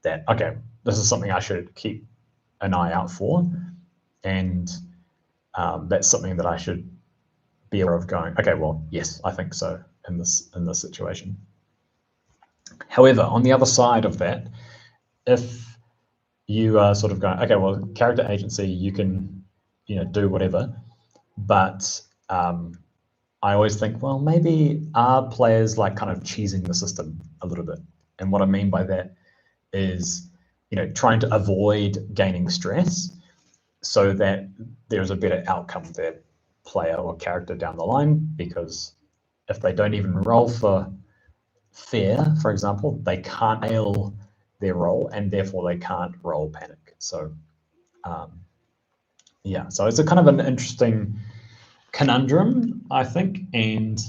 A: that, okay, this is something I should keep an eye out for, and that's something that I should be aware of, going, okay, well, yes, I think so in this situation. However, on the other side of that, if you are sort of going, okay, well, character agency, you can, do whatever, but I always think, well, maybe are players kind of cheesing the system a little bit? And what I mean by that is, trying to avoid gaining stress so that there's a better outcome for their player or character down the line, because if they don't even roll for fear, for example, they can't fail their roll, and therefore they can't roll panic. So Yeah, so it's a kind of an interesting conundrum, I think, and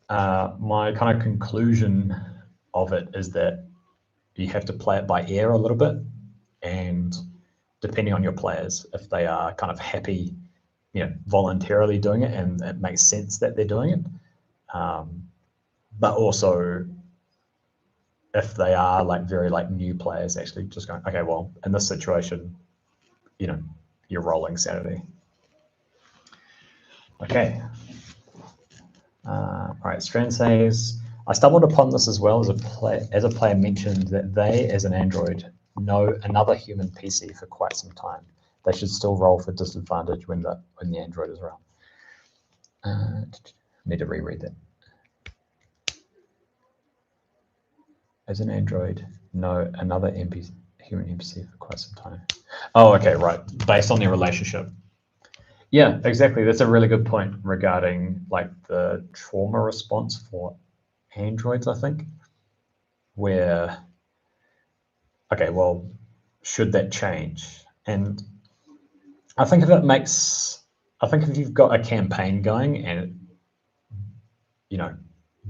A: my kind of conclusion of it is that you have to play it by ear a little bit, and depending on your players, if they are kind of happy, voluntarily doing it and it makes sense that they're doing it, but also if they are like very like new players actually just going, okay, well, in this situation, you're rolling sanity. Okay. All right, Strand says, I stumbled upon this as well as a player mentioned that they, as an android, know another human PC for quite some time. They should still roll for disadvantage when the android is around. Need to reread that. As an android, know another human NPC for quite some time. Oh, okay, right. Based on their relationship. Yeah, exactly. That's a really good point regarding like the trauma response for androids, I think, where, okay, well, should that change? And I think if you've got a campaign going and,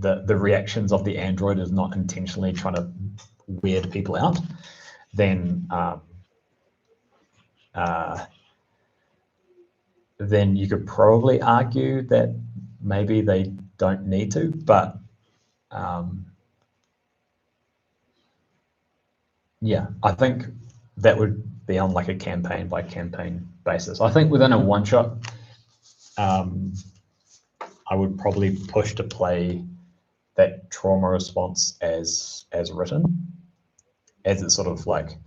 A: the reactions of the android is not intentionally trying to weird people out, then then you could probably argue that maybe they don't need to, but yeah, I think that would be on like a campaign by campaign basis. I think within a one shot, I would probably push to play that trauma response as written, as it's sort of like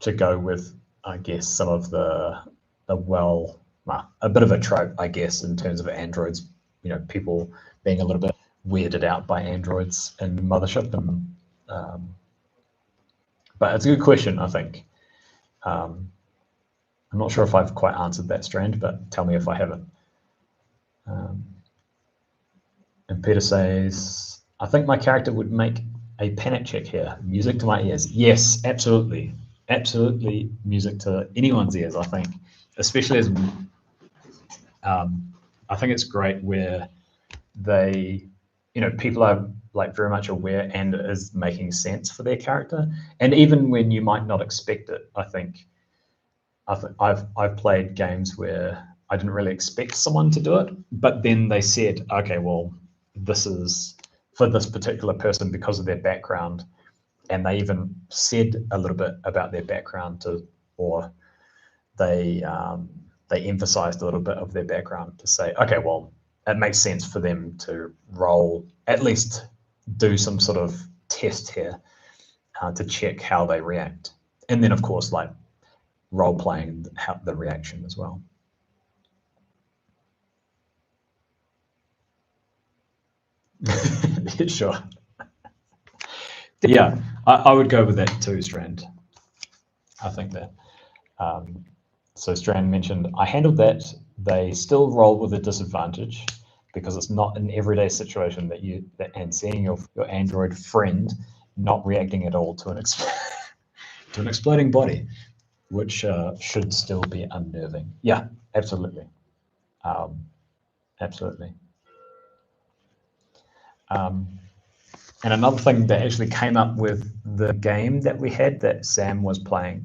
A: to go with, I guess, some of a bit of a trope, I guess, in terms of androids, people being a little bit weirded out by androids in Mothership. And but it's a good question, I think. I'm not sure if I've quite answered that, Strand, but tell me if I haven't. And Peter says, I think my character would make a panic check here. Music to my ears. Yes, absolutely. Absolutely music to anyone's ears, I think. Especially as, I think it's great where people are like very much aware and is making sense for their character. And even when you might not expect it, I think I've played games where I didn't really expect someone to do it, but then they said, okay, well, this is for this particular person because of their background, and they even said a little bit about their background or they emphasized a little bit of their background to say, okay, well, it makes sense for them to roll, at least do some sort of test here to check how they react, and then of course like role playing the reaction as well. Sure. Yeah, I would go with that too, Strand. I think that. So Strand mentioned, I handled that. They still roll with a disadvantage because it's not an everyday situation and seeing your android friend not reacting at all to an exploding body, which should still be unnerving. Yeah, absolutely. Absolutely. And another thing that actually came up with the game that we had that Sam was playing,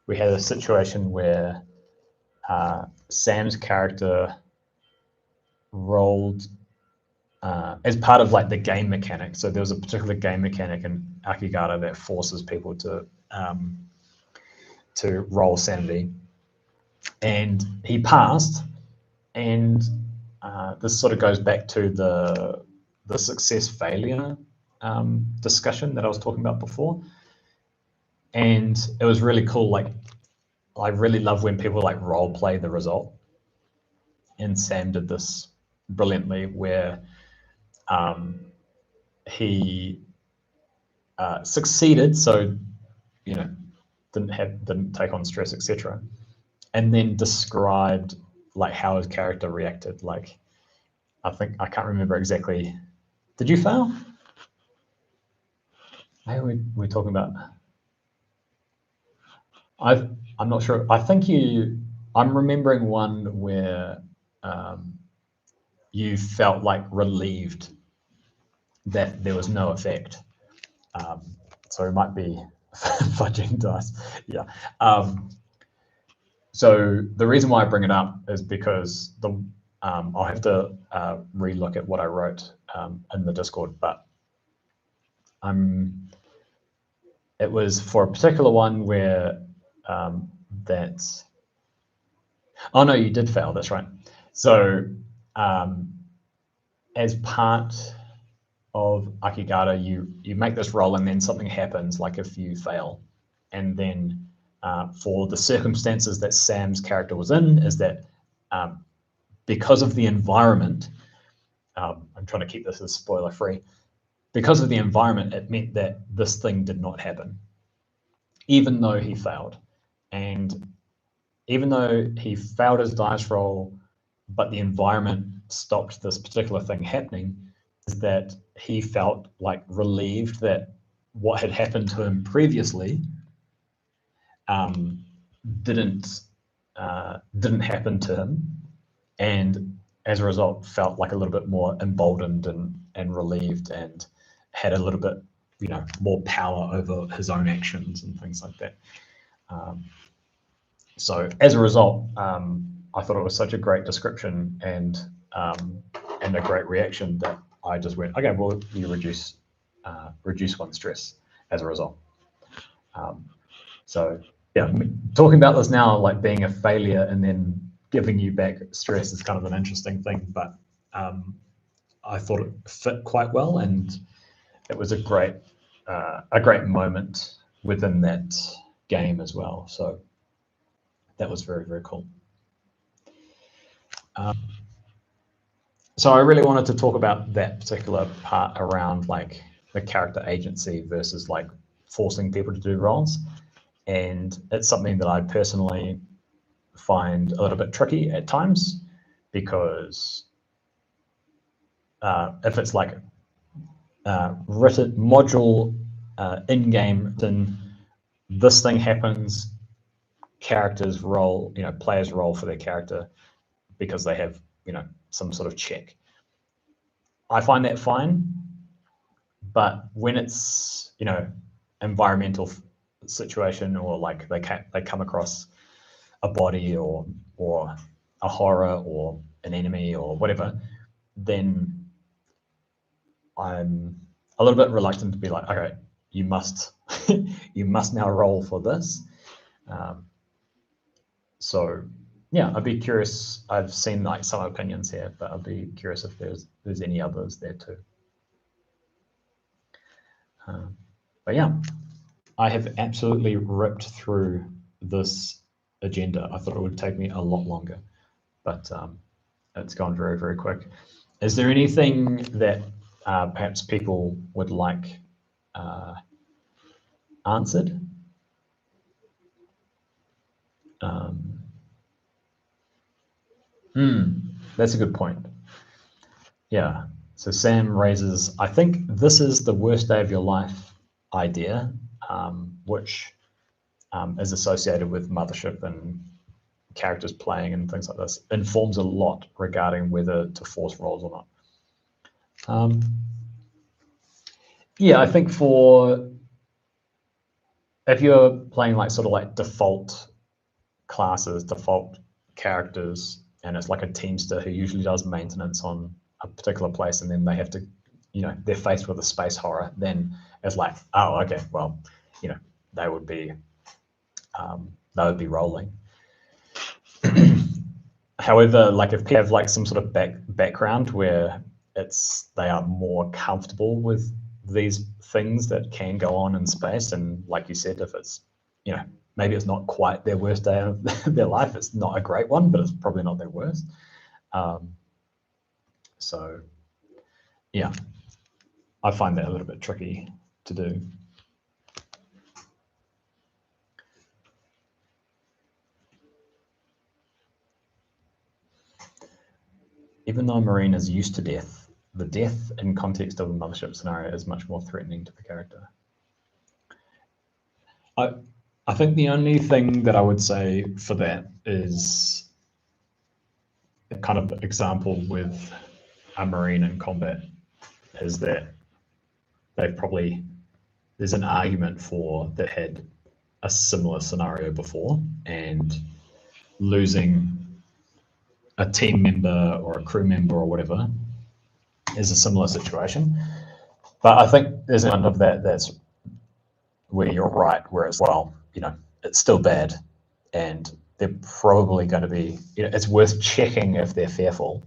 A: we had a situation where Sam's character rolled as part of like the game mechanic. So there was a particular game mechanic in Akigata that forces people to roll sanity, and he passed. And this sort of goes back to the success failure discussion that I was talking about before. And it was really cool. Like, I really love when people like role play the result. And Sam did this brilliantly, where he succeeded, so didn't take on stress, etc. And then described like how his character reacted. Like, I can't remember exactly. Did you fail? Maybe we're talking about. I'm not sure. I think I'm remembering one where you felt like relieved that there was no effect. So it might be fudging dice. Yeah. So the reason why I bring it up is because I'll have to re-look at what I wrote in the Discord, but it was for a particular one where that's. Oh no, you did fail. That's right. So as part of Akigata, you make this roll and then something happens, like if you fail, and then for the circumstances that Sam's character was in, is that because of the environment, I'm trying to keep this as spoiler free, because of the environment, it meant that this thing did not happen, even though he failed. And even though he failed his dice roll, but the environment stopped this particular thing happening, is that he felt like relieved that what had happened to him previously didn't happen to him, and as a result felt like a little bit more emboldened and relieved, and had a little bit more power over his own actions and things like that. So as a result, I thought it was such a great description and a great reaction that I just went, okay, well, you reduce one stress as a result. So yeah, talking about this now, like being a failure and then giving you back stress is kind of an interesting thing, but I thought it fit quite well, and it was a great moment within that game as well. So that was very, very cool. So I really wanted to talk about that particular part around like the character agency versus like forcing people to do roles. And it's something that I personally find a little bit tricky at times, because if it's like written module in-game, then this thing happens, characters roll, players roll for their character because they have, some sort of check. I find that fine, but when it's, environmental situation, or like they come across a body or a horror or an enemy or whatever, then I'm a little bit reluctant to be like, okay, you must you must now roll for this. So yeah, I'd be curious. I've seen like some opinions here, but I'd be curious if there's any others there too. But yeah, I have absolutely ripped through this agenda. I thought it would take me a lot longer, but it's gone very, very quick. Is there anything that perhaps people would like answered? That's a good point. Yeah. So Sam raises, I think this is the worst day of your life idea, which is associated with Mothership and characters playing and things like this, informs a lot regarding whether to force roles or not. Yeah, I think if you're playing like sort of like default classes, default characters, and it's like a teamster who usually does maintenance on a particular place, and then they have to, they're faced with a space horror, then it's like, oh, okay, well, they would be rolling. However, like if people have like some sort of background where they are more comfortable with these things that can go on in space, and like you said, if it's, maybe it's not quite their worst day of their life, it's not a great one, but it's probably not their worst. So yeah, I find that a little bit tricky to do. Even though Marine is used to death, the death in context of a Mothership scenario is much more threatening to the character. I think the only thing that I would say for that is a kind of example with a Marine in combat is that there's an argument for that had a similar scenario before, and losing a team member or a crew member or whatever is a similar situation. But I think there's an element of that that's where you're right, whereas, well, it's still bad, and they're probably going to be, it's worth checking if they're fearful,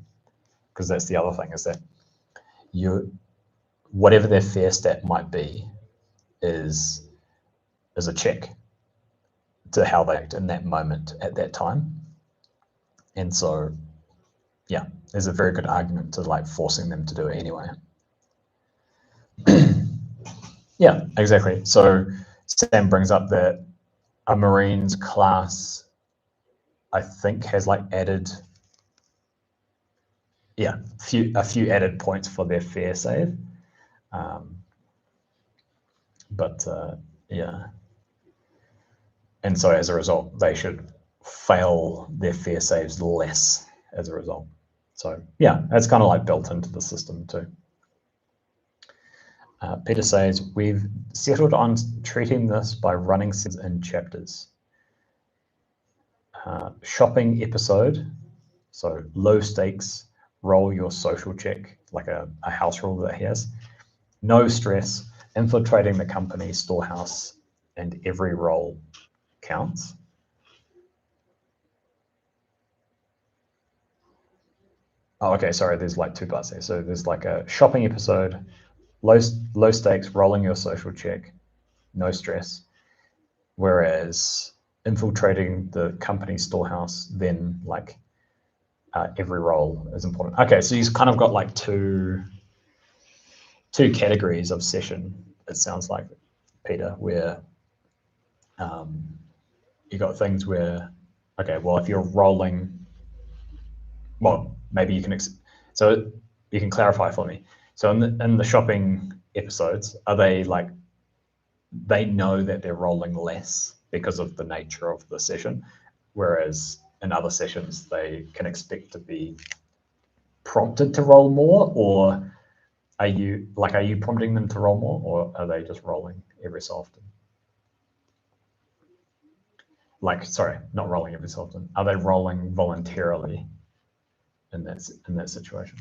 A: because that's the other thing, is that whatever their fear stat might be is a check to how they act in that moment at that time. And so, yeah, there's a very good argument to like forcing them to do it anyway. Yeah, exactly. So Sam brings up that a Marines class, I think, has like added, a few added points for their fear save. Yeah. And so as a result, they should fail their fear saves less as a result. So yeah, that's kind of like built into the system too. Peter says, we've settled on treating this by running sessions in chapters. Shopping episode, so low stakes, roll your social check, like a house rule that he has. No stress, infiltrating the company storehouse, and every roll counts. Oh, okay, sorry, there's like two parts there. So there's like a shopping episode, low stakes, rolling your social check, no stress. Whereas infiltrating the company storehouse, then like every roll is important. Okay, so you've kind of got like two categories of session, it sounds like, Peter, where you got things where, okay, well, if you're rolling, well, maybe you can, so you can clarify for me. So in the shopping episodes, are they like, they know that they're rolling less because of the nature of the session, whereas in other sessions, they can expect to be prompted to roll more, or are you prompting them to roll more, or are they just rolling every so often? Like, sorry, not rolling every so often. Are they rolling voluntarily in that situation?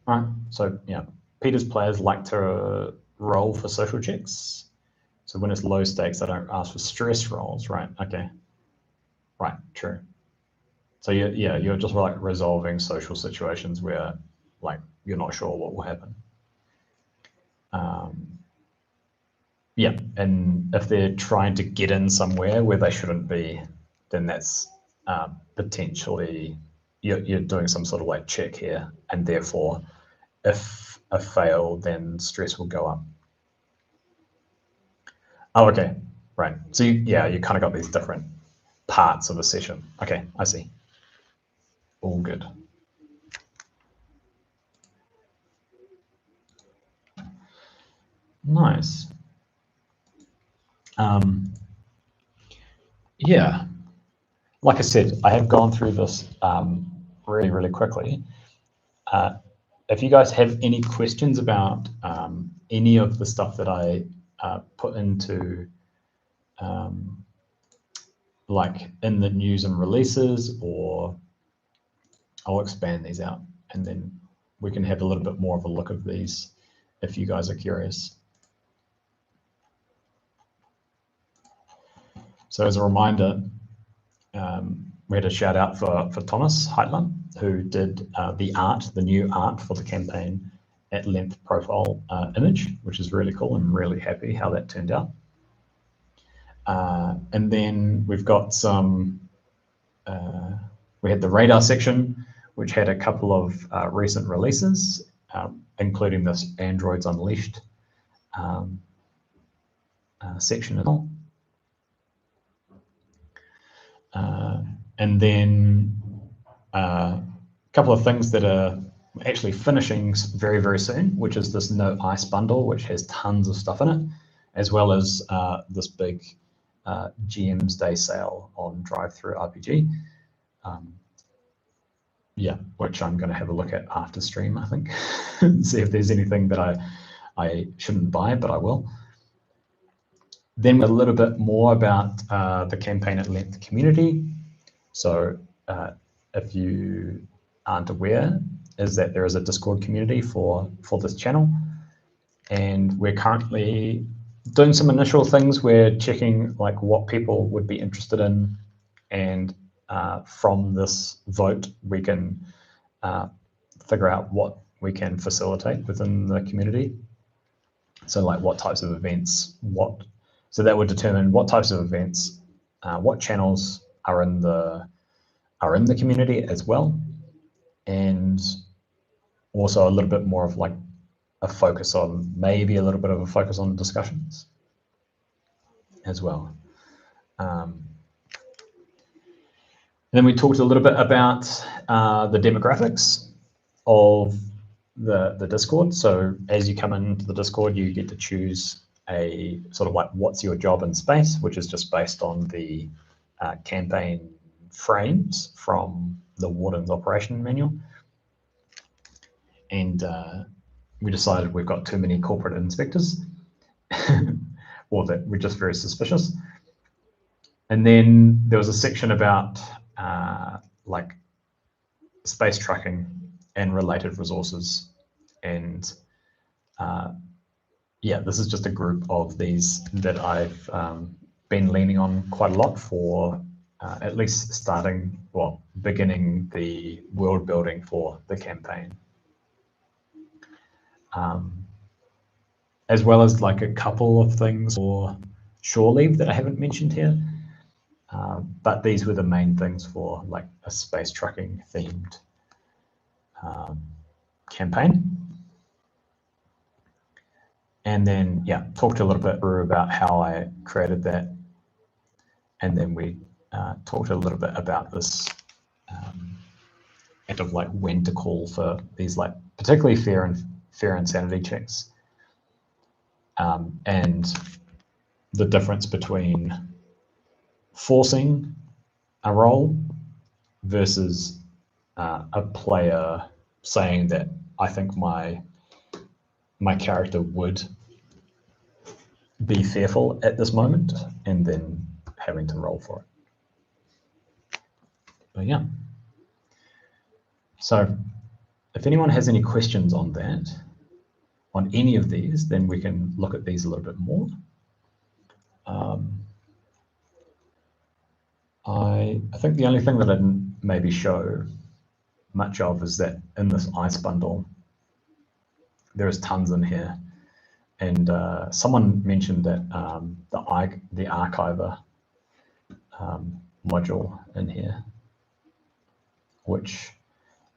A: All right, so yeah, Peter's players like to roll for social checks. So when it's low stakes, I don't ask for stress rolls, right? Okay, right, true. So you're just like resolving social situations where like you're not sure what will happen. Yeah, and if they're trying to get in somewhere where they shouldn't be, then that's potentially you're doing some sort of like check here, and therefore, if a fail, then stress will go up. Oh, okay, right. So you kind of got these different parts of a session. Okay, I see. All good. Nice. Yeah, like I said, I have gone through this really, really quickly. If you guys have any questions about any of the stuff that I put into like in the news and releases, or I'll expand these out and then we can have a little bit more of a look of these if you guys are curious. So as a reminder, we had a shout out for Thomas Heitland, who did the new art for the campaign at length profile image, which is really cool. I'm really happy how that turned out. And then we've got we had the radar section, which had a couple of recent releases, including this Androids Unleashed section as well. And then a couple of things that are actually finishing very, very soon, which is this No Ice bundle, which has tons of stuff in it, as well as this big GM's Day sale on Drive-Thru RPG. Yeah, which I'm going to have a look at after stream, I think, see if there's anything that I shouldn't buy, but I will. Then a little bit more about the Campaign at Length community. So if you aren't aware, is that there is a Discord community for this channel, and we're currently doing some initial things. We're checking like what people would be interested in, and from this vote we can figure out what we can facilitate within the community. So like what types of events, so that would determine what types of events, what channels are in the community as well, and also a little bit more of like a focus on, maybe a little bit of a focus on discussions as well. Then we talked a little bit about the demographics of the Discord. So as you come into the Discord, you get to choose a sort of like what's your job in space, which is just based on the campaign frames from the Warden's operation manual. And we decided we've got too many corporate inspectors, or that we're just very suspicious. And then there was a section about like space trucking and related resources. And yeah, this is just a group of these that I've been leaning on quite a lot for at least beginning the world building for the campaign. As well as like a couple of things for shore leave that I haven't mentioned here. But these were the main things for like a space trucking themed campaign. And then, yeah, talked a little bit about how I created that. And then we talked a little bit about this act of like when to call for these like particularly fair and sanity checks. And the difference between forcing a roll versus a player saying that I think my character would be fearful at this moment, and then having to roll for it. But yeah. So if anyone has any questions on that, on any of these, then we can look at these a little bit more. I think the only thing that I didn't maybe show much of is that in this ice bundle, there is tons in here. And someone mentioned that the archiver module in here, which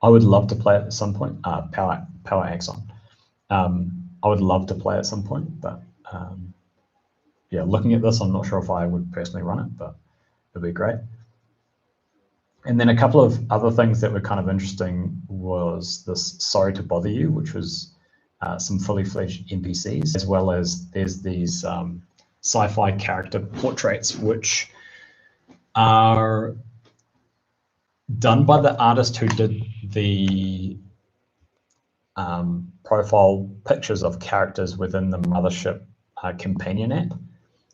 A: I would love to play at some point, Power Axon. I would love to play at some point, but yeah, looking at this, I'm not sure if I would personally run it, but it'd be great. And then a couple of other things that were kind of interesting was this Sorry to Bother You, which was some fully fledged NPCs, as well as there's these sci-fi character portraits, which are done by the artist who did the profile pictures of characters within the Mothership companion app.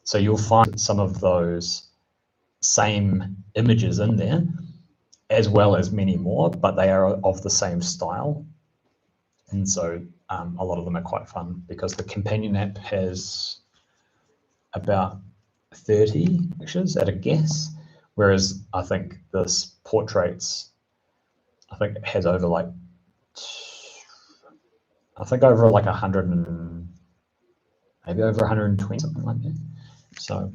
A: So you'll find some of those same images in there, as well as many more, but they are of the same style. And so a lot of them are quite fun because the companion app has about 30 pictures at a guess, whereas I think this portraits, I think it has over like, over like 100 and maybe over 120, something like that. So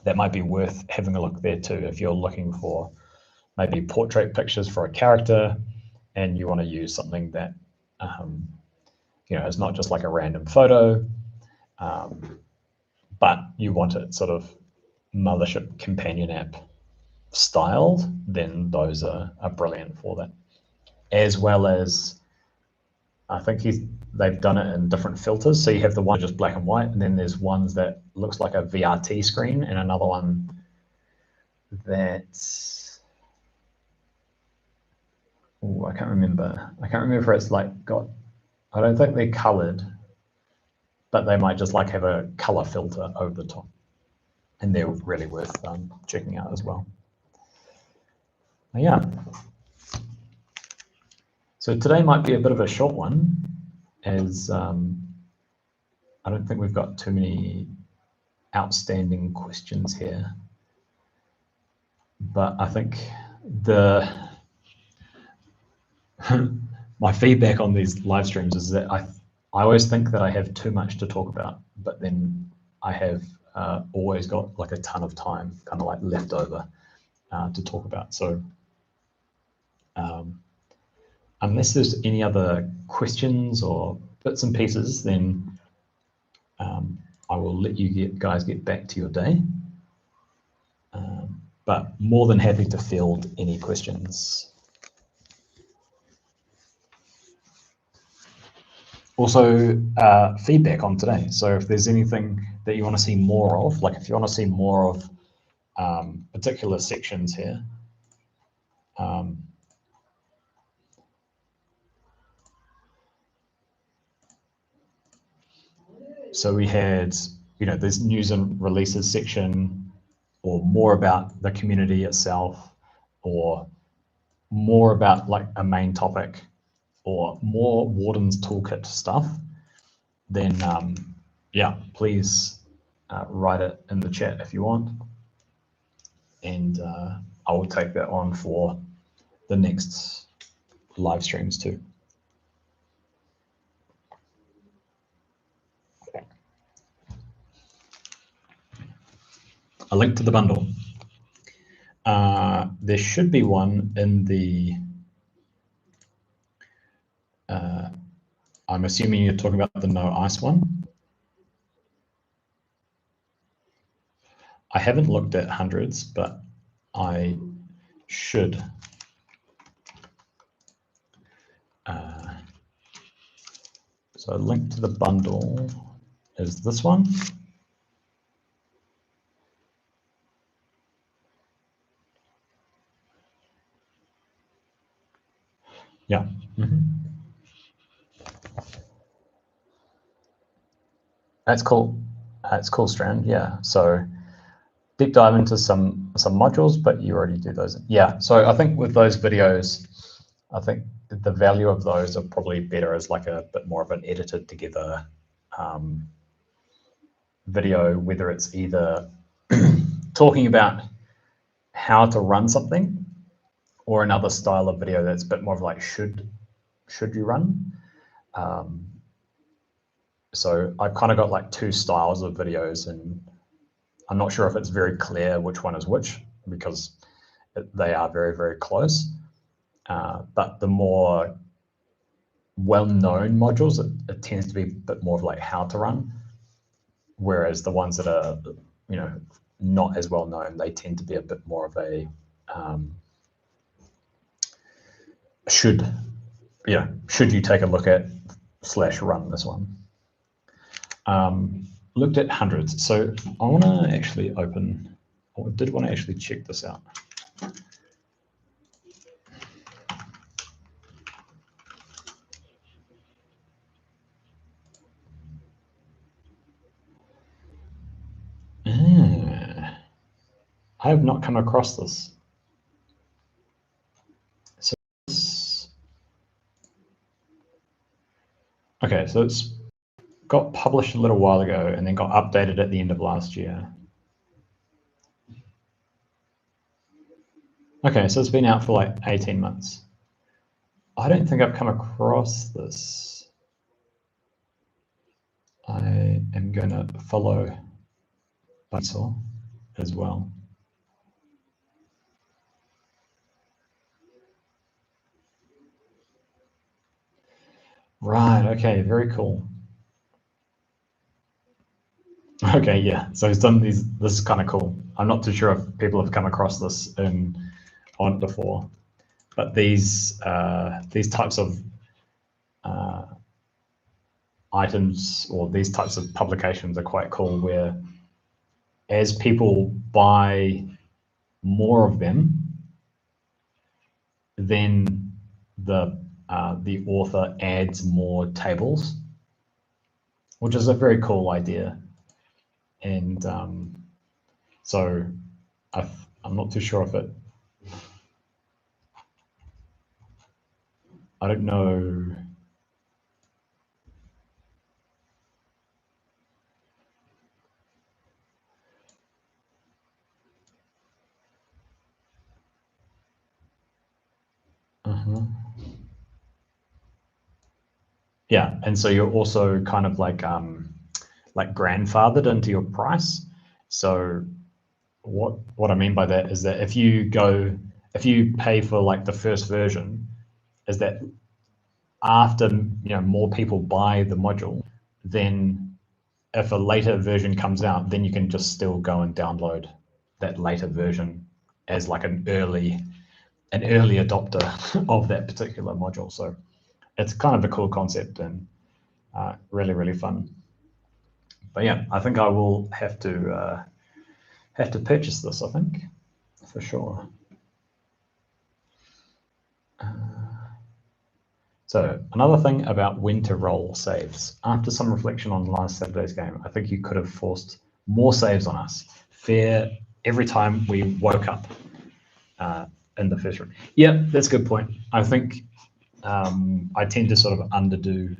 A: that might be worth having a look there too if you're looking for maybe portrait pictures for a character and you want to use something that it's not just like a random photo, but you want it sort of mothership companion app styled, then those are brilliant for that. As well as, I think they've done it in different filters. So you have the one just black and white, and then there's ones that looks like a VRT screen, and another one that's, I can't remember. I can't remember if it's like I don't think they're colored, but they might just like have a color filter over the top, and they're really worth checking out as well. Yeah. So today might be a bit of a short one, as I don't think we've got too many outstanding questions here. But I think my feedback on these live streams is that I always think that I have too much to talk about, but then I have always got like a ton of time kind of like left over to talk about. So unless there's any other questions or bits and pieces, then I will let you guys get back to your day. But more than happy to field any questions. Also, feedback on today. So if there's anything that you want to see more of, like if you want to see more of particular sections here, so we had, there's news and releases section, or more about the community itself, or more about like a main topic, or more Warden's toolkit stuff, then yeah, please write it in the chat if you want, and I will take that on for the next live streams too. A link to the bundle. There should be one in the, I'm assuming you're talking about the no ice one. I haven't looked at hundreds, but I should. So a link to the bundle is this one. Yeah. That's cool. That's cool, Strand. Yeah. So deep dive into some modules, but you already do those. Yeah. So I think with those videos, I think the value of those are probably better as like a bit more of an edited together video, whether it's either talking about how to run something, or another style of video that's a bit more of like should you run. So I've kind of got like two styles of videos, and I'm not sure if it's very clear which one is which, because they are very, very close. But the more well-known modules, it tends to be a bit more of like how to run, whereas the ones that are, not as well known, they tend to be a bit more of a should you take a look at / run this one. Looked at hundreds. So I want to actually open, or did want to actually check this out. I have not come across this. So okay, so it's got published a little while ago and then got updated at the end of last year. Okay, so it's been out for like 18 months. I don't think I've come across this. I am going to follow Basil as well. Right, okay, very cool. Okay, yeah, so he's done these, this is kind of cool. I'm not too sure if people have come across this on it before, but these types of items or these types of publications are quite cool, where as people buy more of them, then the author adds more tables, which is a very cool idea. And so I'm not too sure if it, I don't know. Uh-huh. Yeah, and so you're also kind of like grandfathered into your price. So what I mean by that is that if you pay for like the first version, is that after more people buy the module, then if a later version comes out, then you can just still go and download that later version as like an early adopter of that particular module. So it's kind of a cool concept and really, really fun. But yeah, I think I will have to purchase this, I think, for sure. So another thing about when to roll saves. After some reflection on last Saturday's game, I think you could have forced more saves on us. Fair every time we woke up in the first room. Yeah, that's a good point. I think I tend to sort of underdo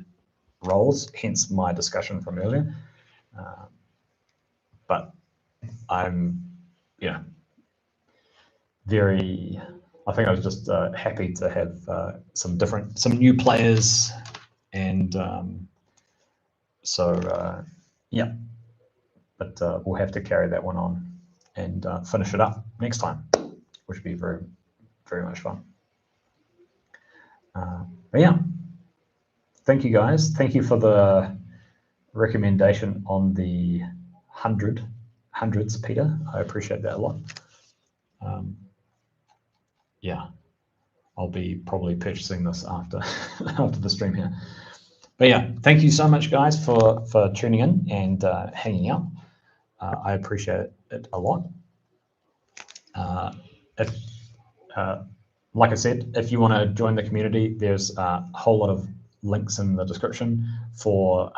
A: rolls, hence my discussion from earlier. But I'm, very. I think I was just happy to have some new players, and so yeah. But we'll have to carry that one on and finish it up next time, which would be very, very much fun. But yeah, thank you guys. Thank you for the recommendation on the hundreds, Peter. I appreciate that a lot. Yeah, I'll be probably purchasing this after after the stream here. But yeah, thank you so much, guys, for tuning in and hanging out. I appreciate it a lot. If like I said, if you want to join the community, there's a whole lot of links in the description for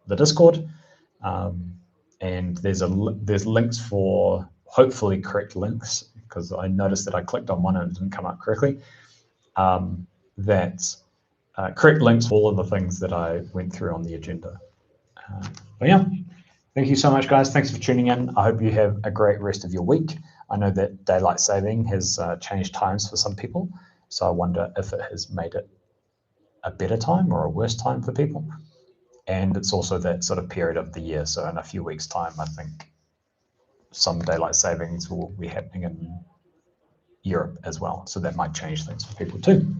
A: the Discord, and there's links for hopefully correct links, because I noticed that I clicked on one and it didn't come up correctly. That's correct links for all of the things that I went through on the agenda. But yeah, thank you so much, guys. Thanks for tuning in. I hope you have a great rest of your week. I know that daylight saving has changed times for some people, so I wonder if it has made it a better time or a worse time for people. And it's also that sort of period of the year. So in a few weeks' time, I think some daylight savings will be happening in Europe as well. So that might change things for people too.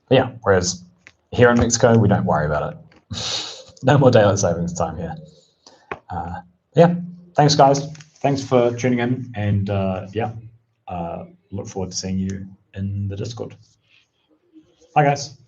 A: But yeah, whereas here in Mexico, we don't worry about it. No more daylight savings time here. Yeah, thanks, guys. Thanks for tuning in, and yeah, look forward to seeing you in the Discord. Bye, guys.